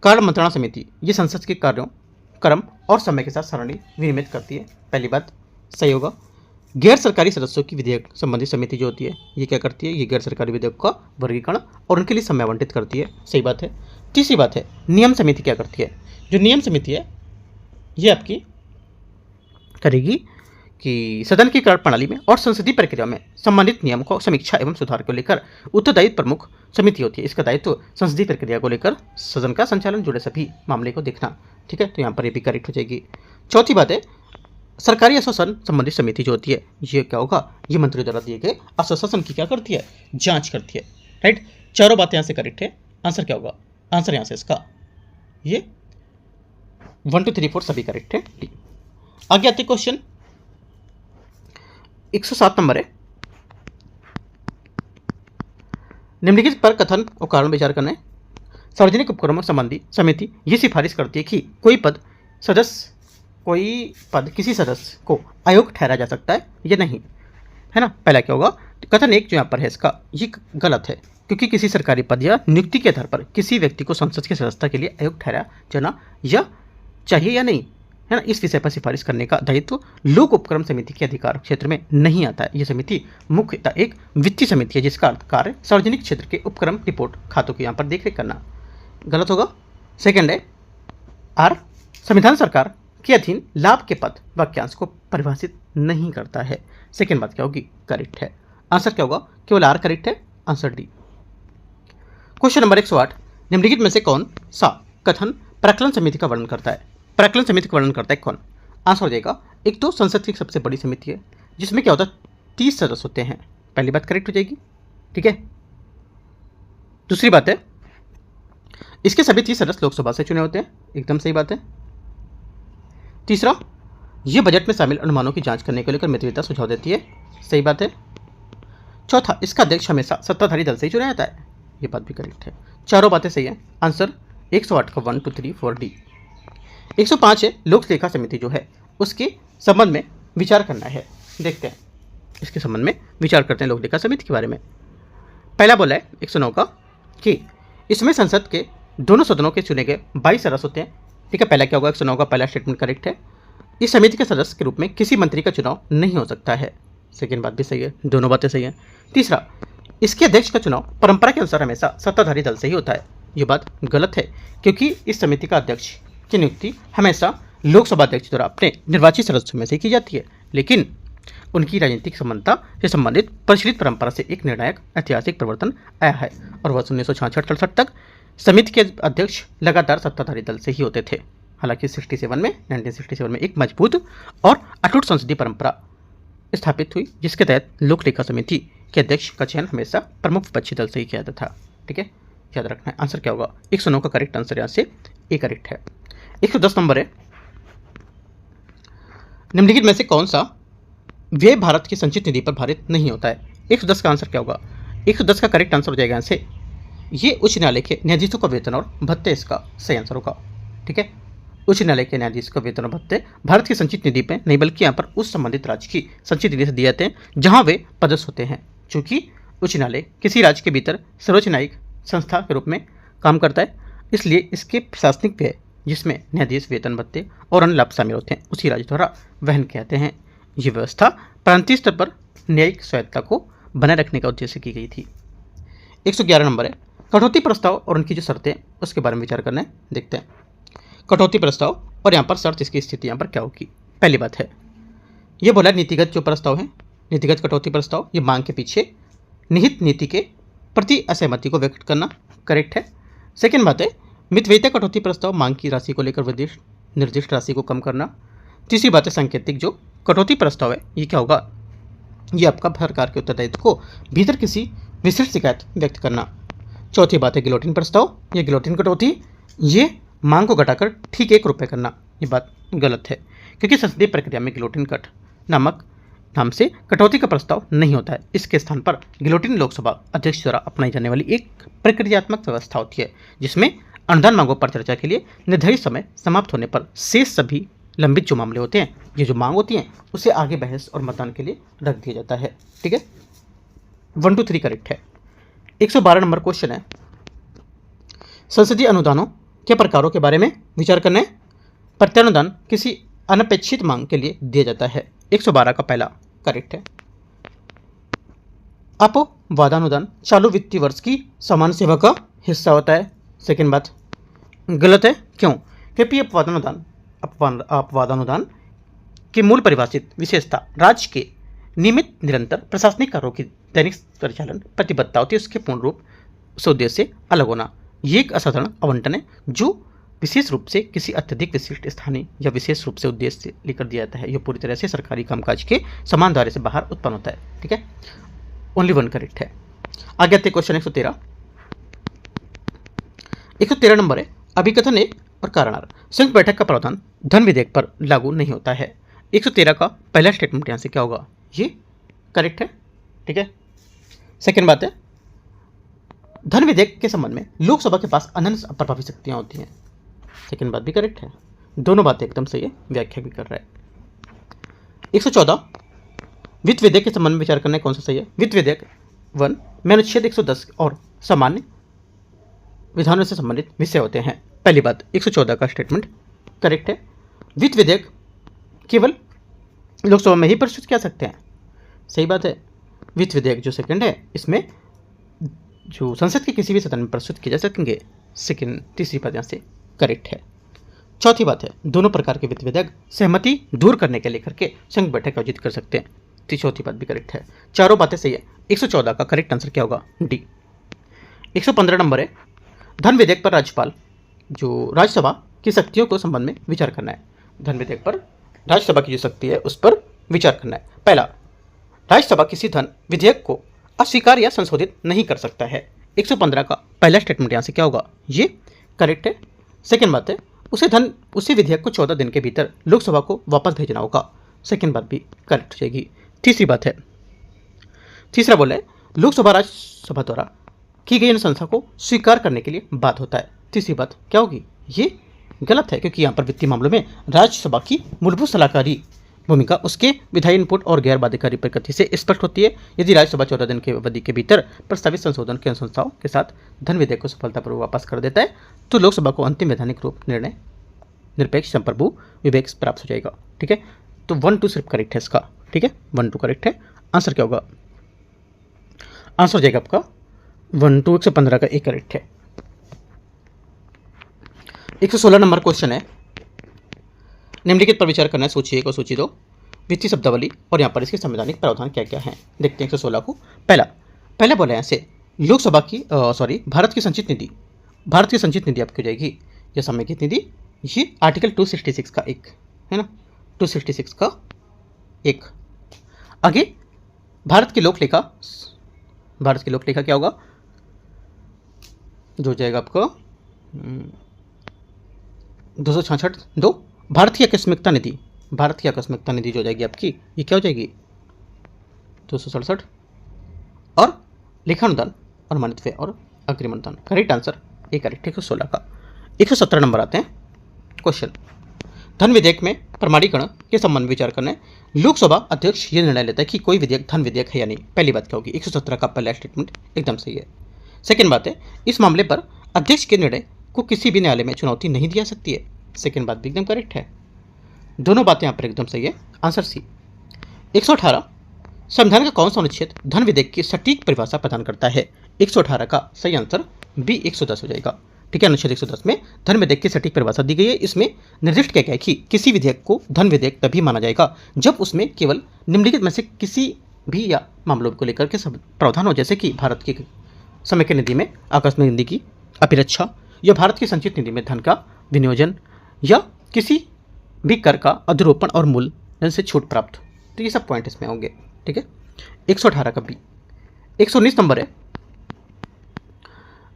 कार्य मंत्रणा समिति ये संसद के कार्यों क्रम और समय के साथ सरणी विनियमित करती है। पहली बात सही होगा। गैर सरकारी सदस्यों की विधेयक संबंधी समिति जो होती है ये क्या करती है? ये गैर सरकारी विधेयक का वर्गीकरण और उनके लिए समय आवंटित करती है। सही बात है। तीसरी बात है नियम समिति क्या करती है? जो नियम समिति है ये आपकी करेगी कि सदन की कार्य प्रणाली में और संसदीय प्रक्रिया में संबंधित नियम को समीक्षा एवं सुधार को लेकर उत्तरदायित्व प्रमुख समिति होती है। इसका दायित्व संसदीय प्रक्रिया को लेकर सदन का संचालन जुड़े सभी मामले को देखना। ठीक है, तो यहाँ पर ये भी करेक्ट हो जाएगी। चौथी बात है सरकारी आश्वासन संबंधित समिति जो होती है ये क्या होगा? ये मंत्री द्वारा दिए गए आश्वासन की क्या करती है? जांच करती है। राइट, चारों बातें यहाँ से करेक्ट है। आंसर क्या होगा? आंसर यहाँ से इसका ये 1 2 3 4 सभी करेक्ट है। डी। आगे आते क्वेश्चन 107 नंबर है, निम्नलिखित पर कथन और कारण विचार करना है। सार्वजनिक उपक्रमों संबंधी समिति ये सिफारिश करती है कि कोई पद किसी सदस्य को अयोग्य ठहराया जा सकता है या नहीं, है ना। पहला क्या होगा? कथन एक जो यहाँ पर है इसका ये गलत है, क्योंकि किसी सरकारी पद या नियुक्ति के आधार पर किसी व्यक्ति को संसद की सदस्यता के लिए अयोग्य ठहराया जाना या चाहिए या नहीं, है ना। इस विषय पर सिफारिश करने का दायित्व लोक उपक्रम समिति के अधिकार क्षेत्र में नहीं आता है। यह समिति मुख्यतः एक वित्तीय समिति है जिसका कार्य सार्वजनिक क्षेत्र के उपक्रम रिपोर्ट खातों की यहाँ पर देखरेख करना। गलत होगा। सेकेंड है आर, संविधान सरकार के अधीन लाभ के पद वाक्यांश को परिभाषित नहीं करता है। सेकेंड बात क्या होगी? करेक्ट है। आंसर क्या होगा? केवल आर करेक्ट है, आंसर डी। क्वेश्चन नंबर 108, निम्नलिखित में से कौन सा कथन प्राक्कलन समिति का वर्णन करता है? प्राक्कलन समिति का वर्णन करता है कौन? आंसर हो जाएगा एक तो संसद की सबसे बड़ी समिति है जिसमें क्या होता है 30 सदस्य होते हैं। पहली बात करेक्ट हो जाएगी। ठीक है, दूसरी बात है इसके सभी 30 सदस्य लोकसभा से चुने होते हैं। एकदम सही बात है। तीसरा, ये बजट में शामिल अनुमानों की जांच करने को लेकर मित्रता सुझाव देती है। सही बात है। चौथा, इसका अध्यक्ष हमेशा सत्ताधारी दल से ही चुना जाता है। ये बात भी करेक्ट है। चारों बातें सही है। आंसर 108 का 1 2 3 4 डी। 105 है लोक लेखा समिति जो है उसके संबंध में विचार करना है। देखते हैं इसके संबंध में विचार करते हैं लोक लेखा समिति के बारे में। पहला बोला है 109 का कि इसमें संसद के दोनों सदनों के चुने गए 22 सदस्य होते हैं। ठीक है, पहला क्या होगा? 109 का पहला स्टेटमेंट करेक्ट है। इस समिति के सदस्य के रूप में किसी मंत्री का चुनाव नहीं हो सकता है। सेकेंड बात भी सही है, दोनों बातें सही हैं। तीसरा, इसके अध्यक्ष का चुनाव परंपरा के अनुसार हमेशा सत्ताधारी दल से ही होता है। ये बात गलत है, क्योंकि इस समिति का अध्यक्ष की नियुक्ति हमेशा लोकसभा अध्यक्ष द्वारा अपने निर्वाचित सदस्यों में से की जाती है, लेकिन उनकी राजनीतिक समानता से संबंधित प्रचलित परंपरा से एक निर्णायक ऐतिहासिक परिवर्तन आया है और वर्ष 1966-67 तक समिति के अध्यक्ष लगातार सत्ताधारी दल से ही होते थे। हालांकि 1967 में एक मजबूत और अटूट संसदीय परंपरा स्थापित हुई जिसके तहत लोक लेखा समिति के अध्यक्ष का चयन हमेशा प्रमुख विपक्षी दल से ही किया जाता था। ठीक है, याद रखना है। आंसर क्या होगा? 109 का करेक्ट आंसर यहाँ से ए करेक्ट है। 110 नंबर है, निम्नलिखित में से कौन सा व्यय भारत की संचित निधि पर भारित नहीं होता है? 110 का आंसर क्या होगा? 110 का करेक्ट आंसर हो जाएगा यहाँ से ये उच्च न्यायालय के न्यायाधीशों का वेतन और भत्ते इसका सही आंसर होगा। ठीक है, उच्च न्यायालय के न्यायाधीश का वेतन और भत्ते भारत की संचित निधि पे नहीं बल्कि यहाँ पर उस संबंधित राज्य की संचित निधि से दिए जाते हैं जहाँ वे पदस्थ होते हैं। चूंकि उच्च न्यायालय किसी राज्य के भीतर सर्वोच्च न्यायिक संस्था के रूप में काम करता है, इसलिए इसके प्रशासनिक व्यय जिसमें न्यायाधीश वेतन भत्ते और अन्य लाभ शामिल होते हैं उसी राज्य द्वारा वहन किए जाते हैं। ये व्यवस्था प्रांतीय स्तर पर न्यायिक स्वायत्तता को बनाए रखने का उद्देश्य की गई थी। 111 नंबर है कटौती प्रस्ताव और उनकी जो शर्तें उसके बारे में विचार करना है। देखते हैं कटौती प्रस्ताव और यहाँ पर शर्त, इसकी स्थिति यहाँ पर क्या होगी। पहली बात है ये बोला नीतिगत जो प्रस्ताव है, नीतिगत कटौती प्रस्ताव, ये मांग के पीछे निहित नीति के प्रति असहमति को व्यक्त करना, करेक्ट है। सेकेंड बात है मितव्ययिता कटौती प्रस्ताव, मांग की राशि को लेकर निर्दिष्ट राशि को कम करना। तीसरी बात है सांकेतिक जो कटौती प्रस्ताव है ये क्या होगा, ये आपका सरकार के उत्तरदायित्व को भीतर किसी विशिष्ट शिकायत व्यक्त करना। चौथी बात है गिलोटिन प्रस्ताव, ये गिलोटिन कटौती, ये मांग को घटाकर ठीक 1 रुपये करना। ये बात गलत है क्योंकि संसदीय प्रक्रिया में गिलोटिन कट नामक नाम से कटौती का प्रस्ताव नहीं होता है। इसके स्थान पर गिलोटिन लोकसभा अध्यक्ष द्वारा अपनाई जाने वाली एक प्रक्रियात्मक व्यवस्था होती है जिसमें अनुदान मांगों पर चर्चा के लिए निर्धारित समय समाप्त होने पर शेष सभी लंबित जो मामले होते हैं, ये जो मांग होती हैं, उसे आगे बहस और मतदान के लिए रख दिया जाता है। ठीक है, 1 2 3 करेक्ट है। 112 नंबर क्वेश्चन है संसदीय अनुदानों के प्रकारों के बारे में विचार करना है। प्रत्यानुदान किसी अनपेक्षित मांग के लिए दिया जाता है। 112 का पहला करेक्ट है। अपवादानुदान चालू वित्तीय वर्ष की सामान्य सेवा का हिस्सा होता है। सेकेंड बात गलत है, क्यों? क्योंकि अपवादानुदान की मूल परिभाषित विशेषता राज्य के नियमित निरंतर प्रशासनिक कार्यों की दैनिक परिचालन प्रतिबद्धता होती है, उसके पूर्ण रूप से उद्देश्य से अलग होना। ये एक असाधारण आवंटन है जो विशेष रूप से किसी अत्यधिक विशिष्ट स्थानीय या विशेष रूप से उद्देश्य से लेकर दिया जाता है। यह पूरी तरह से सरकारी कामकाज के समान दायरे से बाहर उत्पन्न होता है। ठीक है, ओनली 1 करेक्ट है। आगे आते क्वेश्चन 113 नंबर है अभिकथन ए और कारणार संयुक्त बैठक का प्रावधान धन विधेयक पर लागू नहीं होता है। 113 का पहला स्टेटमेंट यहाँ से क्या होगा, ये करेक्ट है। ठीक है, सेकेंड बात है धन विधेयक के संबंध में लोकसभा के पास अनंत प्रभावी शक्तियां होती हैं। सेकेंड बात भी करेक्ट है, दोनों बातें एकदम सही है, व्याख्या भी कर रहा है। 114 वित्त विधेयक के संबंध में विचार करना है, कौन सा सही है। वित्त विधेयक 1 में अनुच्छेद 110 और सामान्य विधानों से संबंधित विषय होते हैं। पहली बात 114 का स्टेटमेंट करेक्ट है। वित्त विधेयक केवल लोकसभा में ही प्रस्तुत किया सकते हैं, सही बात है। वित्त विधेयक जो सेकंड है इसमें जो संसद के किसी भी सदन में प्रस्तुत किए जा सकेंगे। सेकंड तीसरी बात यहाँ से करेक्ट है। चौथी बात है दोनों प्रकार के वित्त विधेयक सहमति दूर करने के लिए करके संयुक्त बैठक आयोजित कर सकते हैं। चौथी बात भी करेक्ट है, चारों बातें सही है। 114 का करेक्ट आंसर क्या होगा, डी। 115 नंबर है धन विधेयक पर राज्यपाल जो राज्यसभा की शक्तियों को संबंध में विचार करना है। धन विधेयक पर राज्यसभा की जो शक्ति है उस पर विचार करना है। पहला, राज्यसभा किसी धन विधेयक को अस्वीकार या संशोधित नहीं कर सकता है। 115 का पहला स्टेटमेंट यहाँ से क्या होगा, ये करेक्ट है। सेकेंड बात है उसे विधेयक को 14 दिन के भीतर लोकसभा को वापस भेजना होगा। सेकेंड बात भी करेक्ट हो जाएगी। तीसरी बात है, तीसरा बोला है लोकसभा राज्यसभा द्वारा की गई अनुशंसा को स्वीकार करने के लिए बात होता है। तीसरी बात क्या होगी, ये गलत है क्योंकि यहाँ पर वित्तीय मामलों में राज्यसभा की मूलभूत सलाहकारी भूमिका उसके विधायी इनपुट और गैर बाध्यकारी प्रकृति से स्पष्ट होती है। यदि राज्यसभा 14 दिन की अवधि के भीतर प्रस्तावित संशोधन की अनुशंसाओं के साथ धन विधेयक को सफलतापूर्वक वापस कर देता है तो लोकसभा को अंतिम वैधानिक रूप निर्णय निरपेक्ष संप्रभु विवेक प्राप्त हो जाएगा। ठीक है, तो 1 2 सिर्फ करेक्ट है इसका। ठीक है, 1 2 करेक्ट है। आंसर क्या होगा, आंसर हो जाएगा आपका 1 2 115 का एक करेक्ट है। 116 नंबर क्वेश्चन है निम्नलिखित पर विचार करना है, सूची 1 और सूची 2 वित्तीय शब्दावली और यहाँ पर इसके संवैधानिक प्रावधान क्या क्या हैं। देखते हैं 116 को। पहला बोला यहाँ से लोकसभा की भारत की संचित निधि आपकी हो जाएगी या समेकित निधि, ये आर्टिकल 266 का एक है ना, 266 का एक। आगे भारत की लोकलेखा क्या होगा, जो हो जाएगा आपका 266 2। भारत की आकस्मिकता निधि जो हो जाएगी आपकी, ये क्या हो जाएगी 267। और लेखानुदान और मान्यता व्यय और अग्रिम अनुदान, करेक्ट आंसर एक करेक्ट 116 का। 117 नंबर आते हैं क्वेश्चन धन विधेयक में प्रमाणीकरण के संबंध में विचार करना है। लोकसभा अध्यक्ष ये निर्णय लेता है कि कोई विधेयक धन विधेयक है या नहीं। पहली बात क्या होगी, 117 का पहला स्टेटमेंट एकदम सही है। सेकेंड बात है इस मामले पर अध्यक्ष के निर्णय को किसी भी न्यायालय में चुनौती नहीं दी जा सकती है। सेकेंड बात भी एकदम करेक्ट है, दोनों बातें यहाँ पर एकदम सही है। Answer C. 118 संविधान का कौन सा अनुच्छेद धन विधेयक की सटीक परिभाषा प्रदान करता है? 118 का सही आंसर बी 110 हो जाएगा। ठीक है, अनुच्छेद 110 में धन विधेयक की सटीक परिभाषा दी गई है। इसमें निर्दिष्ट किया गया है कि किसी विधेयक को धन विधेयक तभी माना जाएगा जब उसमें केवल निम्नलिखित में से किसी भी या मामलों को लेकर के सब प्रावधान हो, जैसे कि भारत की समेकित निधि में आकस्मिक निधि की अभिरक्षा, या भारत की संचित निधि में धन का विनियोजन, या किसी भी कर का अधिरोपण और मूल्य से छूट प्राप्त। तो ये सब पॉइंट इसमें होंगे। ठीक है, 118 का बी। 119 नंबर है,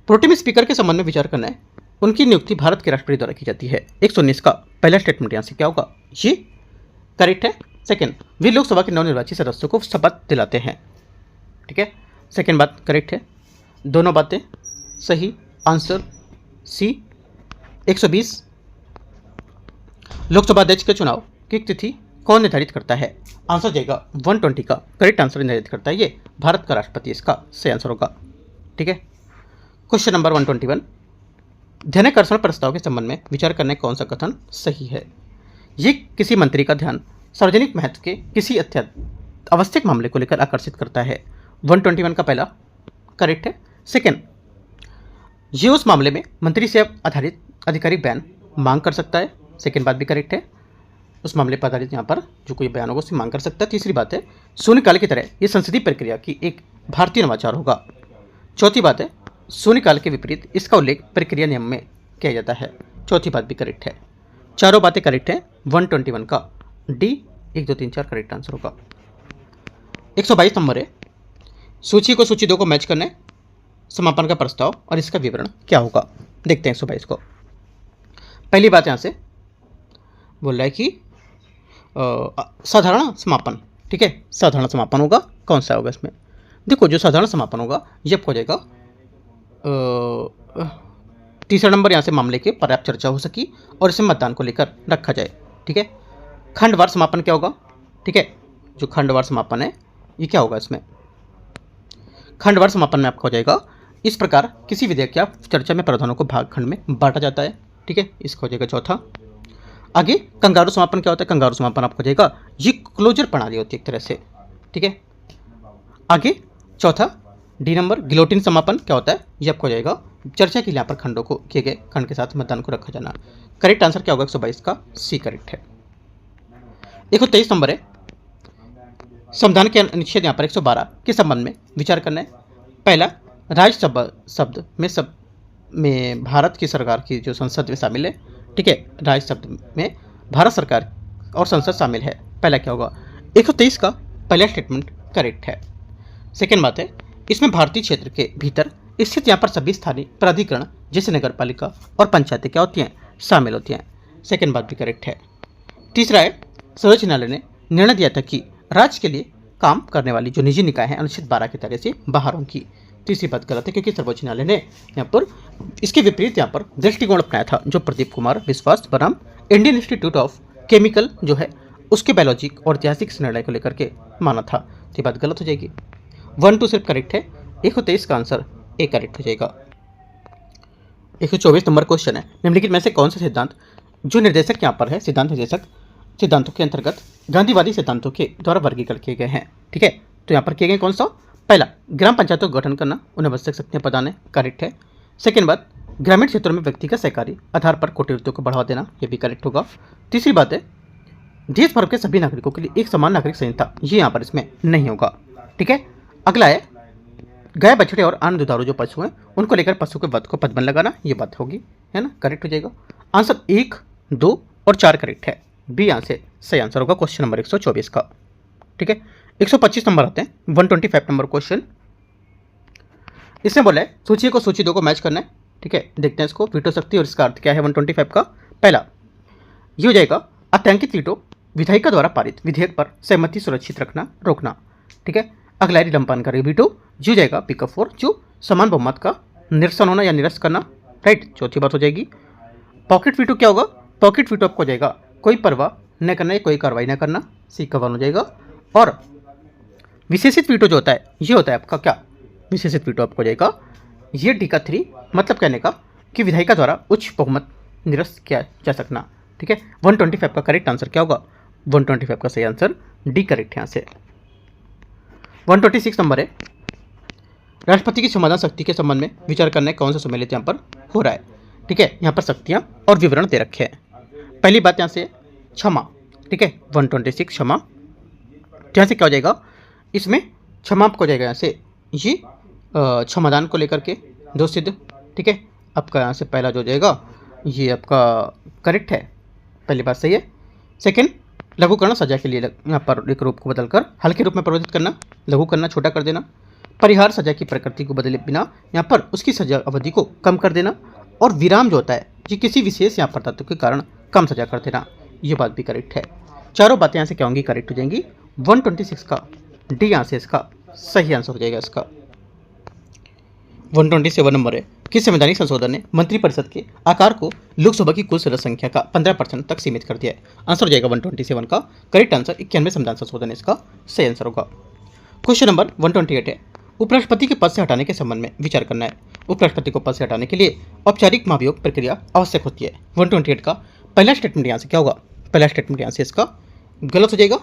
प्रोटेम स्पीकर के संबंध में विचार करना है। उनकी नियुक्ति भारत के राष्ट्रपति द्वारा की जाती है। 119 का पहला स्टेटमेंट यहाँ से क्या होगा? ये करेक्ट है। सेकंड, वे लोकसभा के नवनिर्वाचित सदस्यों को शपथ दिलाते हैं। ठीक है, सेकंड बात करेक्ट है। दोनों बातें सही। Answer C. 120, लोकसभा अध्यक्ष के चुनाव की तिथि कौन निर्धारित करता है? आंसर जाएगा 120 का करेक्ट आंसर निर्धारित करता है ये भारत का राष्ट्रपति, इसका सही आंसर होगा। ठीक है, क्वेश्चन नंबर 121, ध्यानाकर्षण प्रस्ताव के संबंध में विचार करने कौन सा कथन सही है? ये किसी मंत्री का ध्यान सार्वजनिक महत्व के किसी आवश्यक मामले को लेकर आकर्षित करता है। 121 का पहला करेक्ट है। सेकंड, ये उस मामले में मंत्री से आधारित आधिकारिक बयान मांग कर सकता है। सेकंड बात भी करेक्ट है, उस मामले पर आधारित यहाँ पर जो कोई बयान होगा उससे मांग कर सकता है। तीसरी बात है, शून्यकाल की तरह ये संसदीय प्रक्रिया की एक भारतीय नवाचार होगा। चौथी बात है, शून्यकाल के विपरीत इसका उल्लेख प्रक्रिया नियम में किया जाता है। चौथी बात भी करेक्ट है। चारों बातें करेक्ट है। 121 का डी 1 2 3 4 करेक्ट आंसर होगा। 122 नंबर है, सूची को सूची 2 को मैच करने समापन का प्रस्ताव और इसका विवरण क्या होगा? देखते हैं 122 को। पहली बात यहाँ से बोल रहा है कि साधारण समापन। ठीक है, साधारण समापन होगा। कौन सा होगा इसमें? देखो, जो साधारण समापन होगा ये हो जाएगा तीसरा नंबर। यहाँ से मामले की पर्याप्त चर्चा हो सकी और इसे मतदान को लेकर रखा जाए। ठीक है, खंडवार समापन क्या होगा? ठीक है, जो खंडवार समापन है ये क्या होगा? इसमें खंडवार समापन में आपका हो जाएगा इस प्रकार किसी विधेयक या चर्चा में प्रावधानों को भाग खंड में बांटा जाता है। ठीक है, इसका हो जाएगा चौथा। आगे कंगारू समापन क्या होता है? कंगारू समापन आपको हो जाएगा ये क्लोजर प्रणाली होती है एक तरह से। ठीक है, आगे चौथा डी नंबर, गिलोटिन समापन क्या होता है? ये आपको हो जाएगा चर्चा के लिए यहाँ पर खंडों को किए गए खंड के साथ मतदान को रखा जाना। करेक्ट आंसर क्या होगा? 122 का सी करेक्ट है। 123 नंबर है, संविधान के अनुच्छेद यहाँ पर 112 के संबंध में विचार करना है। पहला, राज्यसभा शब्द में भारत की सरकार की जो संसद में शामिल है। ठीक है, राज्य शब्द में भारत सरकार और संसद शामिल है। पहला क्या होगा? 123 का पहला स्टेटमेंट करेक्ट है। सेकेंड बात है, इसमें भारतीय क्षेत्र के भीतर स्थित यहाँ पर सभी स्थानीय प्राधिकरण जैसे नगर पालिका और पंचायतें क्या होती हैं? शामिल होती हैं। सेकेंड बात भी करेक्ट है। तीसरा है, सर्वोच्च न्यायालय ने निर्णय दिया था कि राज्य के लिए काम करने वाली जो निजी निकाय हैं अनुच्छेद 12 के तहत से बाहर होंगी। तीसरी बात गलत है, क्योंकि सर्वोच्च न्यायालय ने यहाँ पर इसके विपरीत यहाँ पर दृष्टिकोण अपनाया था, जो प्रदीप कुमार विश्वास बनाम इंडियन इंस्टीट्यूट ऑफ केमिकल जो है उसके बायोलॉजी और ऐतिहासिक निर्णय को लेकर के माना था। तो ये बात गलत हो जाएगी। 1 2 सिर्फ करेक्ट है। 123 का आंसर ए करेक्ट हो जाएगा। 124 नंबर क्वेश्चन है, निम्नलिखित में से कौन सा सिद्धांत जो निर्देशक यहाँ पर है सिद्धांत निर्देशक सिद्धांतों के अंतर्गत गांधीवादी सिद्धांतों के द्वारा वर्गीकरण किए गए हैं? ठीक है, तो यहाँ पर किए गए कौन सा? पहला, ग्राम पंचायतों का गठन करना, उन्हें आवश्यक शक्तियाँ प्रदान करेक्ट है। सेकेंड बात, ग्रामीण क्षेत्रों में व्यक्तिगत सहकारी आधार पर कुटीर उद्योग को बढ़ावा देना, ये भी करेक्ट होगा। तीसरी बात है, देश भर के सभी नागरिकों के लिए एक समान नागरिक संहिता, ये यहाँ पर इसमें नहीं होगा। ठीक है, अगला है, गाय बछड़े और अन्य दुधारू जो पशु हैं उनको लेकर पशु के वध को प्रतिबंध लगाना, ये बात होगी, है ना, करेक्ट हो जाएगा। आंसर 1 2 और 4 करेक्ट है। बी यहाँ से सही आंसर होगा क्वेश्चन नंबर 124 का। ठीक है, 125 नंबर आते हैं, 125 नंबर क्वेश्चन। इसमें बोला है सूची को सूची 2 को मैच करना है। ठीक है, देखते हैं इसको। वीटो शक्ति और इसका अर्थ क्या है 125 का? पहला, ये हो जाएगा आतंकित वीटो विधायिका द्वारा पारित विधेयक पर सहमति सुरक्षित रखना रोकना। ठीक है, अगला है निलंबनकारी वीटो, जो जाएगा पिकअप 4 जो समान बहुमत का निरसन होना या निरस्त करना। राइट, चौथी बात हो जाएगी। पॉकेट वीटो क्या होगा? पॉकेट वीटो आपको जाएगा कोई परवाह न करना या कोई कार्रवाई न करना, सी का 1 हो जाएगा। और विशेषित वीटो जो होता है ये होता है आपका क्या? विशेषित वीटो आपको जाएगा ये डी का 3, मतलब कहने का कि विधायिका द्वारा उच्च बहुमत निरस्त किया जा सकना। ठीक है, 125 का करेक्ट आंसर क्या होगा? 125 का सही आंसर डी करेक्ट है यहाँ से। 126 नंबर है, राष्ट्रपति की संवादन शक्ति के संबंध में विचार करने कौन सा सम्मिलित यहाँ पर हो रहा है। ठीक है, यहाँ पर शक्तियाँ और विवरण दे रखे हैं। पहली बात यहाँ से क्षमा। ठीक है, 126 क्षमा, यहाँ से क्या हो जाएगा, इसमें क्षमा आपको हो जाएगा यहाँ से ये क्षमादान को लेकर के दो सिद्ध। ठीक है, आपका यहाँ से पहला जो हो जाएगा ये आपका करेक्ट है, पहली बात सही है। सेकंड, लघुकरण सजा के लिए यहाँ पर एक रूप को बदलकर हल्के रूप में परिवर्तित करना, लघु करना, छोटा कर देना। परिहार, सजा की प्रकृति को बदले बिना यहाँ पर उसकी सजा अवधि को कम कर देना। और विराम जो होता है ये किसी विशेष यहाँ पर तत्व के कारण कम सजा कर देना, ये बात भी करेक्ट है। चारों बातें यहाँ से क्या होंगी, करेक्ट हो जाएंगी। 126 का डी यहाँ से इसका सही आंसर हो जाएगा इसका। 127 नंबर है, किस संवैधानिक संशोधन ने मंत्रिपरिषद के आकार को लोकसभा की कुल सदस्य संख्या का 15% तक सीमित कर दिया है। आंसर हो जाएगा 127 का करेक्ट आंसर 91 संविधान संशोधन इसका सही आंसर होगा। क्वेश्चन नंबर 128 है, उपराष्ट्रपति के पद से हटाने के संबंध में विचार करना है। उपराष्ट्रपति को पद से हटाने के लिए औपचारिक महाभियोग प्रक्रिया आवश्यक होती है। 128 का पहला स्टेटमेंट यहाँ से क्या होगा, पहला स्टेटमेंट यहाँ से इसका गलत हो जाएगा।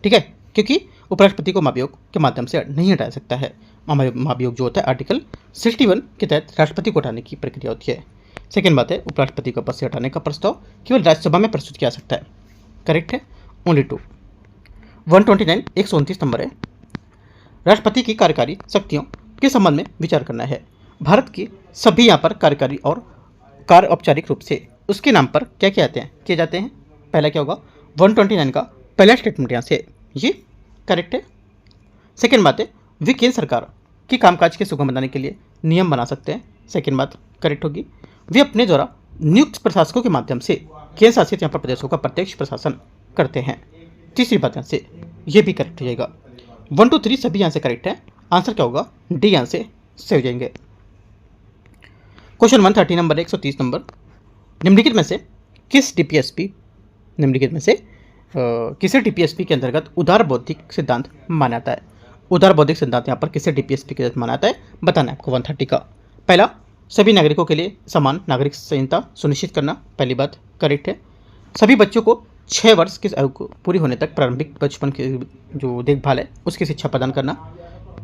ठीक है, क्योंकि उपराष्ट्रपति को महाभियोग के माध्यम से नहीं हटाया सकता है। महाभियोग जो होता है आर्टिकल 61 के तहत राष्ट्रपति को हटाने की प्रक्रिया होती है। सेकेंड बात है, उपराष्ट्रपति को पद से हटाने का प्रस्ताव केवल राज्यसभा में प्रस्तुत किया जा सकता है। करेक्ट है, ओनली टू। 129 129 नंबर है, राष्ट्रपति की कार्यकारी शक्तियों के संबंध में विचार करना है। भारत की सभी यहाँ पर कार्यकारी और कार्य औपचारिक रूप से उसके नाम पर क्या किए जाते हैं। पहला क्या होगा, 129 का पहला स्टेटमेंट यहाँ से ये करेक्ट है। सेकेंड बात है, वे केंद्र सरकार की कामकाज के सुगम बनाने के लिए नियम बना सकते हैं। सेकेंड बात करेक्ट होगी। वे अपने द्वारा नियुक्त प्रशासकों के माध्यम से केंद्र शासित यहाँ पर प्रदेशों का प्रत्यक्ष प्रशासन करते हैं। तीसरी बात यहाँ से ये भी करेक्ट हो जाएगा। 1 2 3 सभी यहाँ से करेक्ट है। आंसर क्या होगा, डी यहाँ से सही हो जाएंगे। क्वेश्चन 130 नंबर 130 नंबर, निम्नलिखित में से किस टीपीएसपी के अंतर्गत उदार बौद्धिक सिद्धांत माना जाता है। उदार बौद्धिक सिद्धांत यहाँ पर किसे टीपीएसपी के तहत माना जाता है बताना है आपको। 130 का पहला, सभी नागरिकों के लिए समान नागरिक संहिता सुनिश्चित करना, पहली बात करेक्ट है। सभी बच्चों को 6 वर्ष की आयु को पूरी होने तक प्रारंभिक बचपन की जो देखभाल है उसकी शिक्षा प्रदान करना।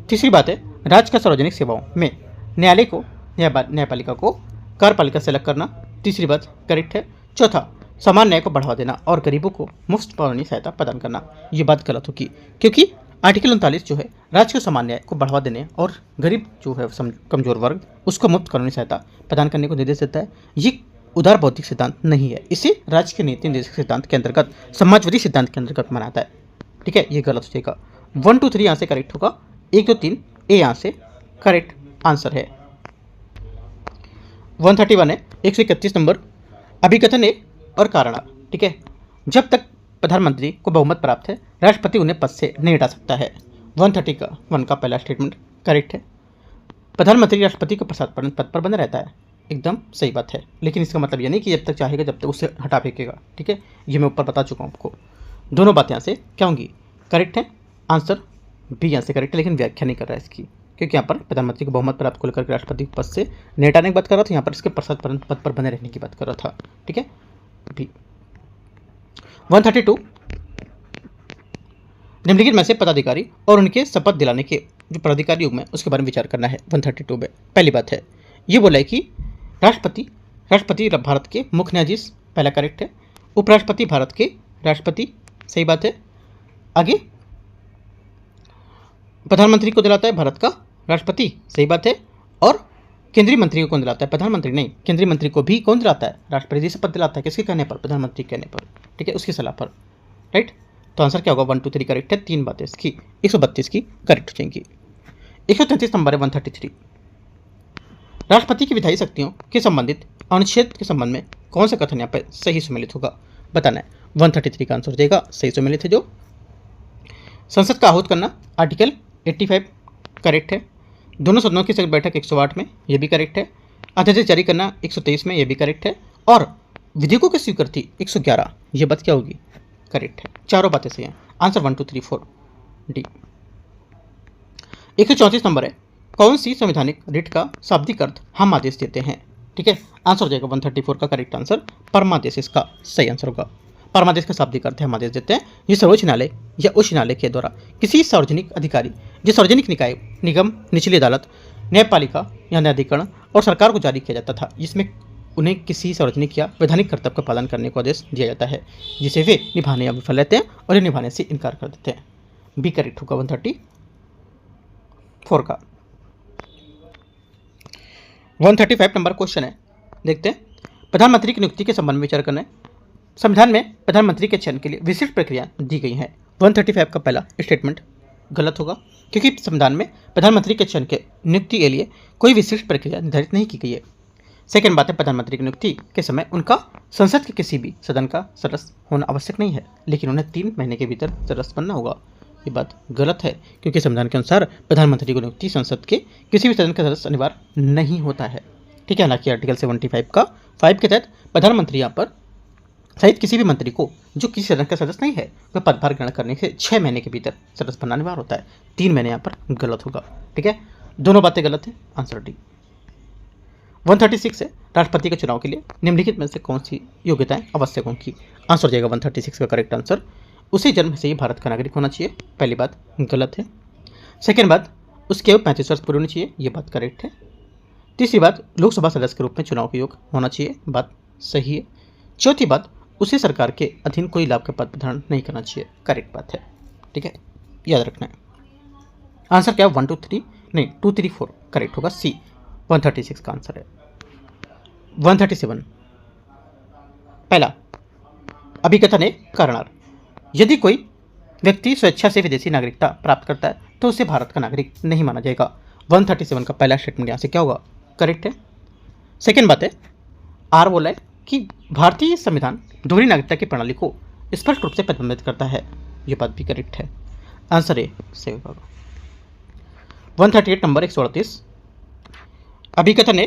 तीसरी बात है, राज्य का सार्वजनिक सेवाओं में न्यायालय को न्यायपालिका को कार्यपालिका से अलग करना, तीसरी बात करेक्ट है। चौथा, समान न्याय को बढ़ावा देना और गरीबों को मुफ्त कानूनी सहायता प्रदान करना, ये बात गलत होगी क्योंकि आर्टिकल 39 जो है राज्य को समान न्याय को बढ़ावा देने और गरीब जो है कमजोर वर्ग उसको मुफ्त कानूनी सहायता प्रदान करने को निर्देश देता है। ये उदार बौद्धिक सिद्धांत नहीं है, इसे राज्य के नीति निर्देशक सिद्धांत के अंतर्गत समाजवादी सिद्धांत के अंतर्गत मनाता है। ठीक है, ये गलत हो जाएगा। 1 2 3 यहाँ से करेक्ट होगा, 1 2 3 ए यहाँ से करेक्ट आंसर है। 131 है, 131 नंबर, अभिकथन ए और कारण। ठीक है, जब तक प्रधानमंत्री को बहुमत प्राप्त है राष्ट्रपति उन्हें पद से नहीं हटा सकता है। 131 का पहला स्टेटमेंट करेक्ट है। प्रधानमंत्री राष्ट्रपति के पद पर बना रहता है, एकदम सही बात है, लेकिन इसका मतलब ये नहीं कि जब तक चाहेगा जब तक उसे हटा फेंकेगा। ठीक है, ये मैं ऊपर बता चुका हूँ आपको। दोनों बातें यहाँ से क्या होंगी, करेक्ट है। आंसर बी यहाँ से करेक्ट है, लेकिन व्याख्या नहीं कर रहा है इसकी, क्योंकि यहाँ पर प्रधानमंत्री को बहुमत प्राप्त को लेकर राष्ट्रपति पद से नहीं हटाने की बात कर रहा था, यहाँ पर इसके पद पर बने रहने की बात कर रहा था। ठीक है, बी। 132, निम्नलिखित में से पदाधिकारी और उनके शपथ दिलाने के जो पदाधिकारी युग में उसके बारे में विचार करना है। 132 में पहली बात है, ये बोला है कि राष्ट्रपति भारत के मुख्य न्यायाधीश, पहला करेक्ट है। उपराष्ट्रपति भारत के राष्ट्रपति, सही बात है। आगे, प्रधानमंत्री को दिलाता है भारत का राष्ट्रपति, सही बात है। और केंद्रीय मंत्री को कौन दिलाता है, प्रधानमंत्री नहीं, केंद्रीय मंत्री को भी कौन दिलाता है, राष्ट्रपति जी शपथ दिलाता है, किसके कहने पर, प्रधानमंत्री के कहने पर। ठीक है, उसकी सलाह पर, राइट। तो आंसर क्या होगा, 1 2 3 करेक्ट है। 3 बातें इसकी 132 की करेक्ट हो जाएंगी। 133 नंबर है 133, राष्ट्रपति की विधायी शक्तियों के संबंधित अनुच्छेद के संबंध में कौन सा कथन यहाँ पर सही सम्मिलित होगा बताना है। 133 का आंसर हो जाएगा सही सम्मिलित है जो संसद का आहूत करना, आर्टिकल 85 करेक्ट है। दोनों सदनों की संयुक्त बैठक 108 में, ये भी करेक्ट है। अध्यादेश जारी करना 123 में, ये भी करेक्ट है। और विधेयकों की स्वीकृति 111, ये बात क्या होगी, करेक्ट है। चारों बातें सही हैं। Answer 1 2 3 4 D. 134 नंबर है, कौन सी संवैधानिक रिट का शाब्दिक अर्थ हम आदेश देते हैं। ठीक है, आंसर हो जाएगा 134 का करेक्ट आंसर परमादेश इसका सही आंसर होगा। परमादेश का शाब्दिक अर्थ है हम आदेश देते हैं। ये सर्वोच्च न्यायालय या उच्च न्यायालय के द्वारा किसी सार्वजनिक अधिकारी, जो सार्वजनिक निकाय, निगम, निचली अदालत, न्यायपालिका या न्यायाधिकरण और सरकार को जारी किया जाता था, जिसमें उन्हें किसी सार्वजनिक या वैधानिक कर्तव्य का पालन करने को आदेश दिया जाता है, जिसे वे निभाने या विफल रहते हैं और ये निभाने से इनकार कर देते हैं। बी करेक्ट होगा 134 का। 135 नंबर क्वेश्चन है, देखते हैं। प्रधानमंत्री की नियुक्ति के संबंध में विचार करना है। संविधान में प्रधानमंत्री के चयन के लिए विशिष्ट प्रक्रिया दी गई है। 135 का पहला स्टेटमेंट गलत होगा, क्योंकि संविधान में प्रधानमंत्री के चयन के नियुक्ति के लिए कोई विशिष्ट प्रक्रिया निर्धारित नहीं की गई है। सेकेंड बात है, प्रधानमंत्री की नियुक्ति के समय उनका संसद के किसी भी सदन का सदस्य होना आवश्यक नहीं है, लेकिन उन्हें 3 महीने के भीतर सदस्य बनना होगा। ये बात गलत है, क्योंकि संविधान के अनुसार प्रधानमंत्री की नियुक्ति संसद के किसी भी सदन का सदस्य अनिवार्य नहीं होता है। ठीक है, हालांकि आर्टिकल 75 का 5 के तहत प्रधानमंत्री यहाँ पर सहित किसी भी मंत्री को जो किसी सदन का सदस्य नहीं है, वह पदभार ग्रहण करने से 6 महीने के भीतर सदस्य बनना अनिवार्य होता है। 3 महीने यहाँ पर गलत होगा। ठीक है, दोनों बातें गलत है, आंसर डी। 136 है, राष्ट्रपति के चुनाव के लिए निम्नलिखित में से कौन सी योग्यताएं आवश्यक होंगी। आंसर जाएगा 136 का करेक्ट आंसर, उसे जन्म से ही भारत का नागरिक होना चाहिए। पहली बात गलत है। सेकेंड बात, उसके 35 वर्ष पूरे होने चाहिए, ये बात करेक्ट है। तीसरी बात, लोकसभा सदस्य के रूप में चुनाव के योग्य होना चाहिए, बात सही है। चौथी बात, उसे सरकार के अधीन कोई लाभ का पद धारण नहीं करना चाहिए, करेक्ट बात है। ठीक है, याद रखना है। आंसर क्या है? 1 2 3 नहीं 2 3 4 करेक्ट होगा, सी 136 का आंसर है। 137 पहला, अभिकथन है कारणार। यदि कोई व्यक्ति स्वेच्छा से विदेशी नागरिकता प्राप्त करता है तो उसे भारत का नागरिक नहीं माना जाएगा। 137 का पहला स्टेटमेंट यहाँ से क्या होगा? करेक्ट है। सेकेंड बात है, आर बोला है कि भारतीय संविधान दोहरी नागरिकता की प्रणाली को स्पष्ट रूप से प्रतिबंधित करता है, ये बात भी करेक्ट है। आंसर ए सही होगा। 138 नंबर 138 अभिकथन है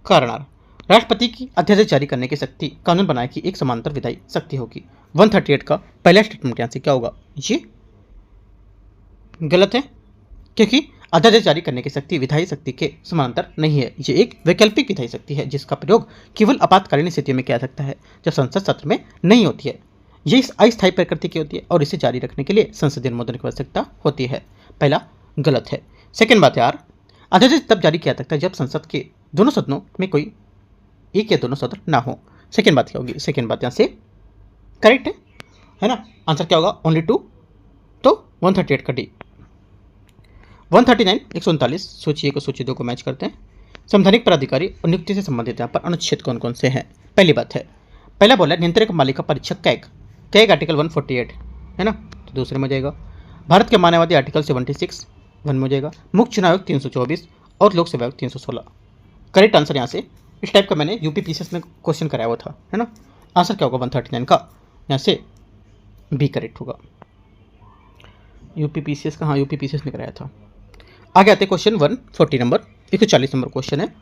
कारणार। राष्ट्रपति की अध्यादेश जारी करने की शक्ति कानून बनाने की एक समांतर विधायी शक्ति होगी। 138 का पहला स्टेटमेंट यहाँ से क्या होगा? ये गलत है, क्योंकि अध्यादेश जारी करने की शक्ति विधायी शक्ति के समांतर नहीं है। ये एक वैकल्पिक विधायी शक्ति है, जिसका प्रयोग केवल आपातकालीन स्थितियों में किया जा सकता है, जब संसद सत्र में नहीं होती है। ये अस्थायी प्रकृति की होती है और इसे जारी रखने के लिए संसदीय अनुमोदन की आवश्यकता होती है। पहला गलत है। सेकेंड बात है, यार अध्यादेश तब जारी किया जा सकता है जब संसद के दोनों सदनों में कोई एक या दोनों सदन ना हो। सेकेंड बात क्या होगी? सेकेंड बात यहाँ से करेक्ट है ना। आंसर क्या होगा? ओनली 2, तो 138 का डी। 139 139 सूची 1 और सूची 2 को मैच करते हैं। संवैधानिक प्राधिकारी और नियुक्ति से संबंधित यहाँ पर अनुच्छेद कौन कौन से हैं? पहली बात है, पहला बोला नियंत्रक मालिका परीक्षक कैग आर्टिकल 148 है ना, तो दूसरे में जाएगा। भारत के मानवाधिकार आर्टिकल 76 1 में हो जाएगा। मुख्य चुनाव आयोग 324 और लोकसभा आयोग 316। करेक्ट आंसर यहाँ से, इस टाइप का मैंने यूपीपीसीएस में क्वेश्चन कराया हुआ था, है ना। आंसर क्या होगा? 139 का यहाँ से बी करेक्ट होगा। यूपीपीसीएस का, हाँ यूपीपीसीएस में कराया था। आगे आते क्वेश्चन 140 नंबर 140 नंबर क्वेश्चन है,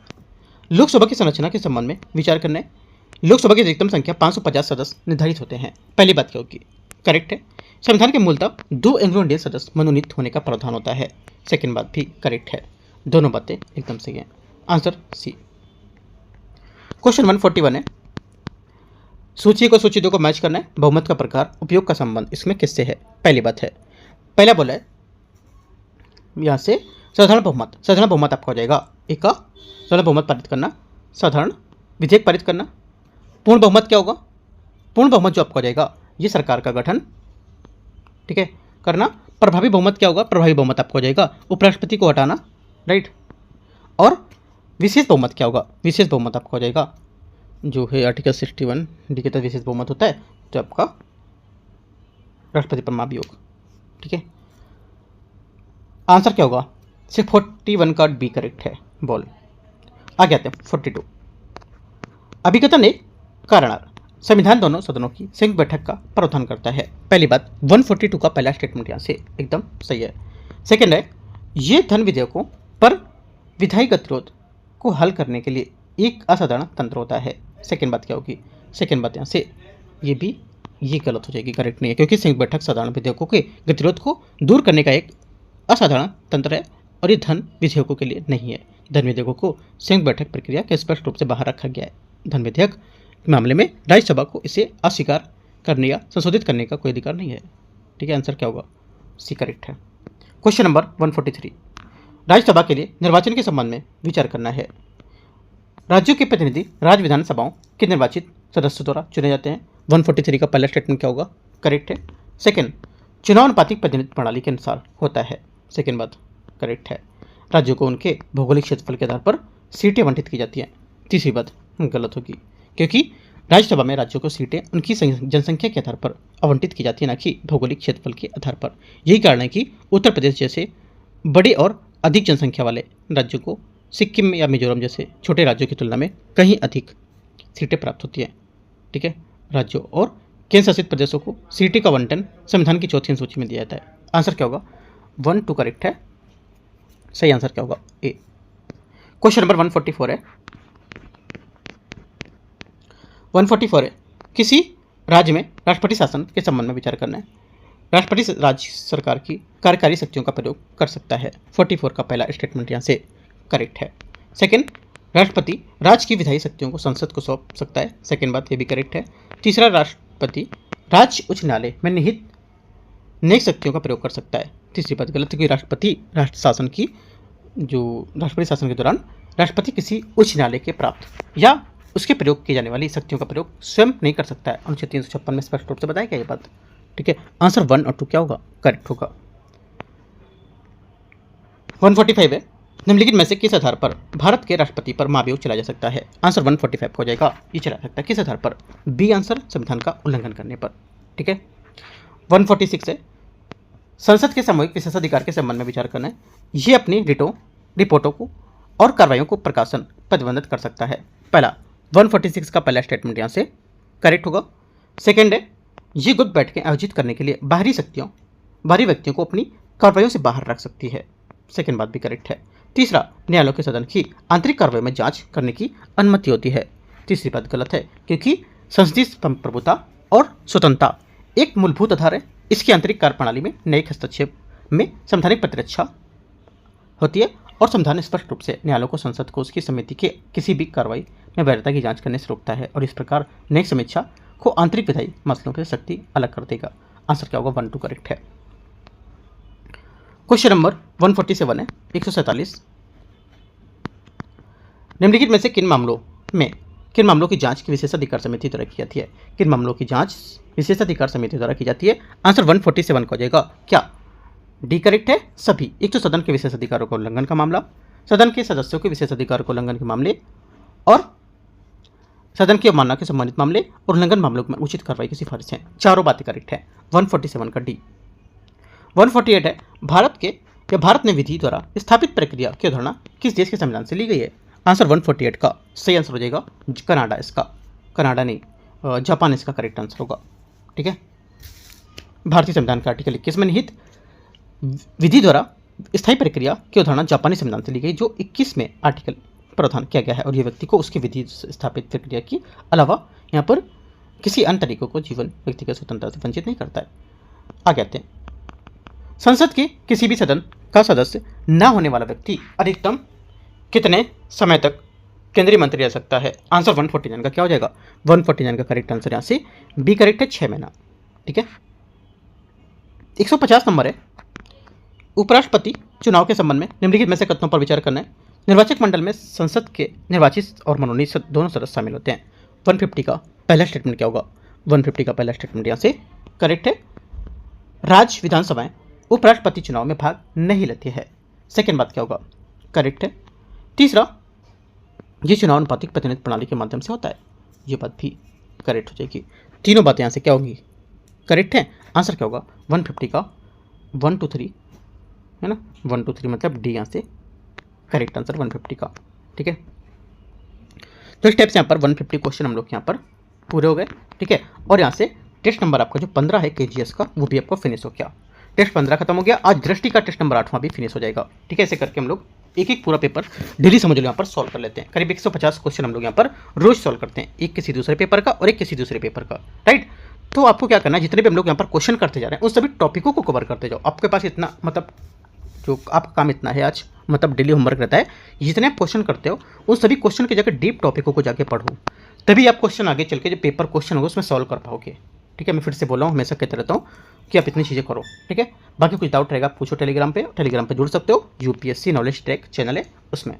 लोकसभा की संरचना के संबंध में विचार करना है। लोकसभा की अधिकतम संख्या 550 सदस्य निर्धारित होते हैं। पहली बात क्या होगी? करेक्ट है। संविधान के मूलतः 2 एंग्लो इंडियन सदस्य मनोनीत होने का प्रावधान होता है। सेकेंड बात भी करेक्ट है, दोनों बातें एकदम सही हैं। Answer C. क्वेश्चन 141 है, सूची को सूची 2 को मैच करना है। बहुमत का प्रकार, उपयोग का संबंध इसमें किससे है? पहली बात है, पहला बोला है यहाँ से साधारण बहुमत। साधारण बहुमत आपका हो जाएगा एक का साधारण बहुमत पारित करना, साधारण विधेयक पारित करना। पूर्ण बहुमत क्या होगा? पूर्ण बहुमत जो आपका हो जाएगा ये सरकार का गठन, ठीक है, करना। प्रभावी बहुमत क्या होगा? प्रभावी बहुमत आपको हो जाएगा उपराष्ट्रपति को हटाना, राइट। और विशेष बहुमत क्या होगा? विशेष बहुमत आपको हो जाएगा जो है आर्टिकल 61 डी के तहत विशेष बहुमत होता है, जो आपका राष्ट्रपति पर महाभियोग, ठीक है। आंसर क्या होगा? सिर्फ 41 का बी करेक्ट है। बोल आगे आते हैं 42। अभिकथन एक कारणार। संविधान दोनों सदनों की संयुक्त बैठक का प्रावधान करता है। पहली बात 142 का पहला स्टेटमेंट यहाँ से एकदम सही है। सेकेंड है, ये धन विधेयकों पर विधायी गतिरोध को हल करने के लिए एक असाधारण तंत्र होता है। सेकेंड बात क्या होगी? सेकेंड बात यहाँ से ये गलत हो जाएगी, करेक्ट नहीं है, क्योंकि संयुक्त बैठक साधारण विधेयकों के गतिरोध को दूर करने का एक असाधारण तंत्र है और ये धन विधेयकों के लिए नहीं है। धन विधेयकों को संयुक्त बैठक प्रक्रिया के स्पष्ट रूप से बाहर रखा गया है। धन विधेयक के मामले में राज्यसभा को इसे अस्वीकार करने या संशोधित करने का कोई अधिकार नहीं है। ठीक है, आंसर क्या होगा? सी करेक्ट है। क्वेश्चन नंबर 143, राज्यसभा के लिए निर्वाचन के संबंध में विचार करना है। राज्यों के प्रतिनिधि राज्य विधानसभाओं के निर्वाचित सदस्यों द्वारा चुने जाते हैं। 143 का पहला स्टेटमेंट क्या होगा? करेक्ट है। सेकंड, चुनाव अनुपातिक प्रतिनिधित्व प्रणाली के अनुसार होता है। सेकंड बात करेक्ट है। राज्यों को उनके भौगोलिक क्षेत्रफल के आधार पर सीटें आवंटित की जाती हैं। तीसरी बात गलत होगी, क्योंकि राज्यसभा में राज्यों को सीटें उनकी जनसंख्या के आधार पर आवंटित की जाती है, न कि भौगोलिक क्षेत्रफल के आधार पर। यही कारण है कि उत्तर प्रदेश जैसे बड़े और अधिक जनसंख्या वाले राज्यों को सिक्किम या मिजोरम जैसे छोटे राज्यों की तुलना में कहीं अधिक सीटें प्राप्त होती हैं। ठीक है, राज्यों और केंद्र शासित प्रदेशों को सीटें का आवंटन संविधान की चौथी अनुसूची में दिया जाता है। आंसर क्या होगा? 1 2 करेक्ट है। सही आंसर क्या होगा? ए। क्वेश्चन नंबर 144 है। 144 है, किसी राज्य में राष्ट्रपति शासन के संबंध में विचार करना है। राष्ट्रपति राज्य सरकार की कार्यकारी शक्तियों का प्रयोग कर सकता है। 44 का पहला स्टेटमेंट यहाँ से करेक्ट है। सेकंड, राष्ट्रपति राज्य की विधायी शक्तियों को संसद को सौंप सकता है। सेकंड बात ये भी करेक्ट है। तीसरा, राष्ट्रपति राज्य उच्च न्यायालय में निहित न्यायिक शक्तियों का प्रयोग कर सकता है। तीसरी बात गलत है, कि राष्ट्रपति राष्ट्रपति शासन के दौरान राष्ट्रपति किसी उच्च न्यायालय के प्राप्त या उसके प्रयोग की जाने वाली शक्तियों का प्रयोग स्वयं नहीं कर सकता है। अनुच्छेद 356 में स्पष्ट रूप से बताया गया ये बात। ठीक है, आंसर 1 और 2 क्या होगा? करेक्ट होगा। 145 है, निम्नलिखित में से किस आधार पर भारत के राष्ट्रपति पर महाभियोग चलाया जा सकता है? आंसर 145 हो जाएगा। ये चला सकता है किस आधार पर? बी आंसर, संविधान का उल्लंघन करने पर। ठीक है, 146 है, संसद के सामूहिक विशेषाधिकार के संबंध में विचार करना है। ये अपनी रिपोर्टों को और कार्रवाइयों को प्रकाशन प्रतिबंधित कर सकता है। पहला 146 का पहला स्टेटमेंट यहाँ से करेक्ट होगा। सेकेंड है, ये गुप्त बैठकें आयोजित करने के लिए बाहरी व्यक्तियों को अपनी कार्रवाइयों से बाहर रख सकती है। सेकेंड बात भी करेक्ट है। तीसरा, न्यायालयों के सदन की आंतरिक कार्रवाई में जांच करने की अनुमति होती है। तीसरी बात गलत है, क्योंकि संसदीय प्रभुता और स्वतंत्रता एक मूलभूत आधार है। इसकी आंतरिक कार्यप्रणाली में न्यायिक हस्तक्षेप में संवैधानिक प्रतिरक्षा होती है और संविधान स्पष्ट रूप से न्यायालयों को संसद को उसकी समिति के किसी भी कार्रवाई में वैधता की जांच करने से रोकता है और इस प्रकार न्यायिक समीक्षा को आंतरिक विधायी मसलों से सख्ती अलग कर देगा। आंसर क्या होगा? 1 2 करेक्ट है। क्वेश्चन नंबर 147 है, 147, निम्नलिखित में से किन मामलों की जांच की विशेषाधिकार समिति द्वारा की जाती है? किन मामलों की जांच विशेषाधिकार समिति द्वारा की जाती है? आंसर 147 का हो जाएगा। क्या डी करेक्ट है? सभी। एक तो सदन के विशेषाधिकारों का उल्लंघन का मामला, सदन के सदस्यों के विशेषाधिकार को उल्लंघन के मामले और सदन की अवमानना के संबंधित मामले और उल्लंघन मामलों में उचित कार्रवाई की सिफारिश है। चारों बातें करेक्ट है। 147 का डी। 148 है, भारत ने विधि द्वारा स्थापित प्रक्रिया की अवधारणा किस देश के संविधान से ली गई है? आंसर 148 का सही आंसर हो जाएगा कनाडा। कनाडा नहीं, जापान इसका करेक्ट आंसर होगा। ठीक है, भारतीय संविधान का आर्टिकल 21 में निहित विधि द्वारा स्थायी प्रक्रिया की अवधारणा जापानी संविधान से ली गई, जो 21 में आर्टिकल प्रावधान किया गया है और ये व्यक्ति को उसकी विधि स्थापित प्रक्रिया के अलावा यहाँ पर किसी अन्य तरीकों को जीवन व्यक्तिगत स्वतंत्रता से वंचित नहीं करता है। आगे आते हैं, संसद के किसी भी सदन का सदस्य न होने वाला व्यक्ति अधिकतम कितने समय तक केंद्रीय मंत्री रह सकता है? आंसर 149 का क्या हो जाएगा? 149 का करेक्ट आंसर यहाँ से बी करेक्ट है, 6 महीना। ठीक है, 150 नंबर है, उपराष्ट्रपति चुनाव के संबंध में निम्नलिखित में से कथनों पर विचार करना है। निर्वाचक मंडल में संसद के निर्वाचित और मनोनीत दोनों सदस्य शामिल होते हैं। 150 का पहला स्टेटमेंट क्या होगा? 150 का पहला स्टेटमेंट यहाँ से करेक्ट है। राज्य विधानसभाएं उपराष्ट्रपति चुनाव में भाग नहीं लेती है। सेकेंड बात क्या होगा? करेक्ट है। तीसरा, ये चुनाव अनुपातिक प्रतिनिधित्व प्रणाली के माध्यम से होता है। ये बात भी करेक्ट हो जाएगी। तीनों बातें यहाँ से क्या होंगी? करेक्ट है। आंसर क्या होगा? 150 का 1 2 3 है ना, 1 2 3 मतलब डी यहाँ से करेक्ट आंसर 150 का। ठीक है, तो स्टेप्स यहाँ पर 150 क्वेश्चन हम लोग यहाँ पर पूरे हो गए। ठीक है, और यहाँ से टेस्ट नंबर आपका जो 15 है केजीएस का, वो भी आपको फिनिश हो गया। टेस्ट 15 खत्म हो गया। आज दृष्टि का टेस्ट नंबर 8वां भी फिनिश हो जाएगा। ठीक है, ऐसे करके हम लोग एक एक पूरा पेपर डेली समझ लो यहाँ पर सॉल्व कर लेते हैं। करीब 150 क्वेश्चन हम लोग यहाँ पर रोज सॉल्व करते हैं, एक किसी दूसरे पेपर का और एक किसी दूसरे पेपर का। राइट, तो आपको क्या करना है, जितने भी हम लोग यहाँ पर क्वेश्चन करते जा रहे हैं उन सभी टॉपिकों को कवर करते जाओ। आपके पास इतना मतलब जो आपका काम इतना है आज, मतलब डेली होमवर्क रहता है, जितने आप क्वेश्चन करते हो उन सभी क्वेश्चन की जगह डीप टॉपिकों को जाके पढ़ो, तभी आप क्वेश्चन आगे चल के जो पेपर क्वेश्चन होगा उसमें सॉल्व कर पाओगे। ठीक है, मैं फिर से बोल रहा हूँ, हमेशा कहते रहता हूँ कि आप इतनी चीज़ें करो, ठीक है। बाकी कुछ डाउट रहेगा पूछो टेलीग्राम पे जुड़ सकते हो। यूपीएससी नॉलेज ट्रैक चैनल है, उसमें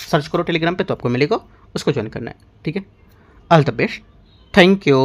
सर्च करो टेलीग्राम पे तो आपको मिलेगा, उसको ज्वाइन करना है, ठीक है। All the best, thank you.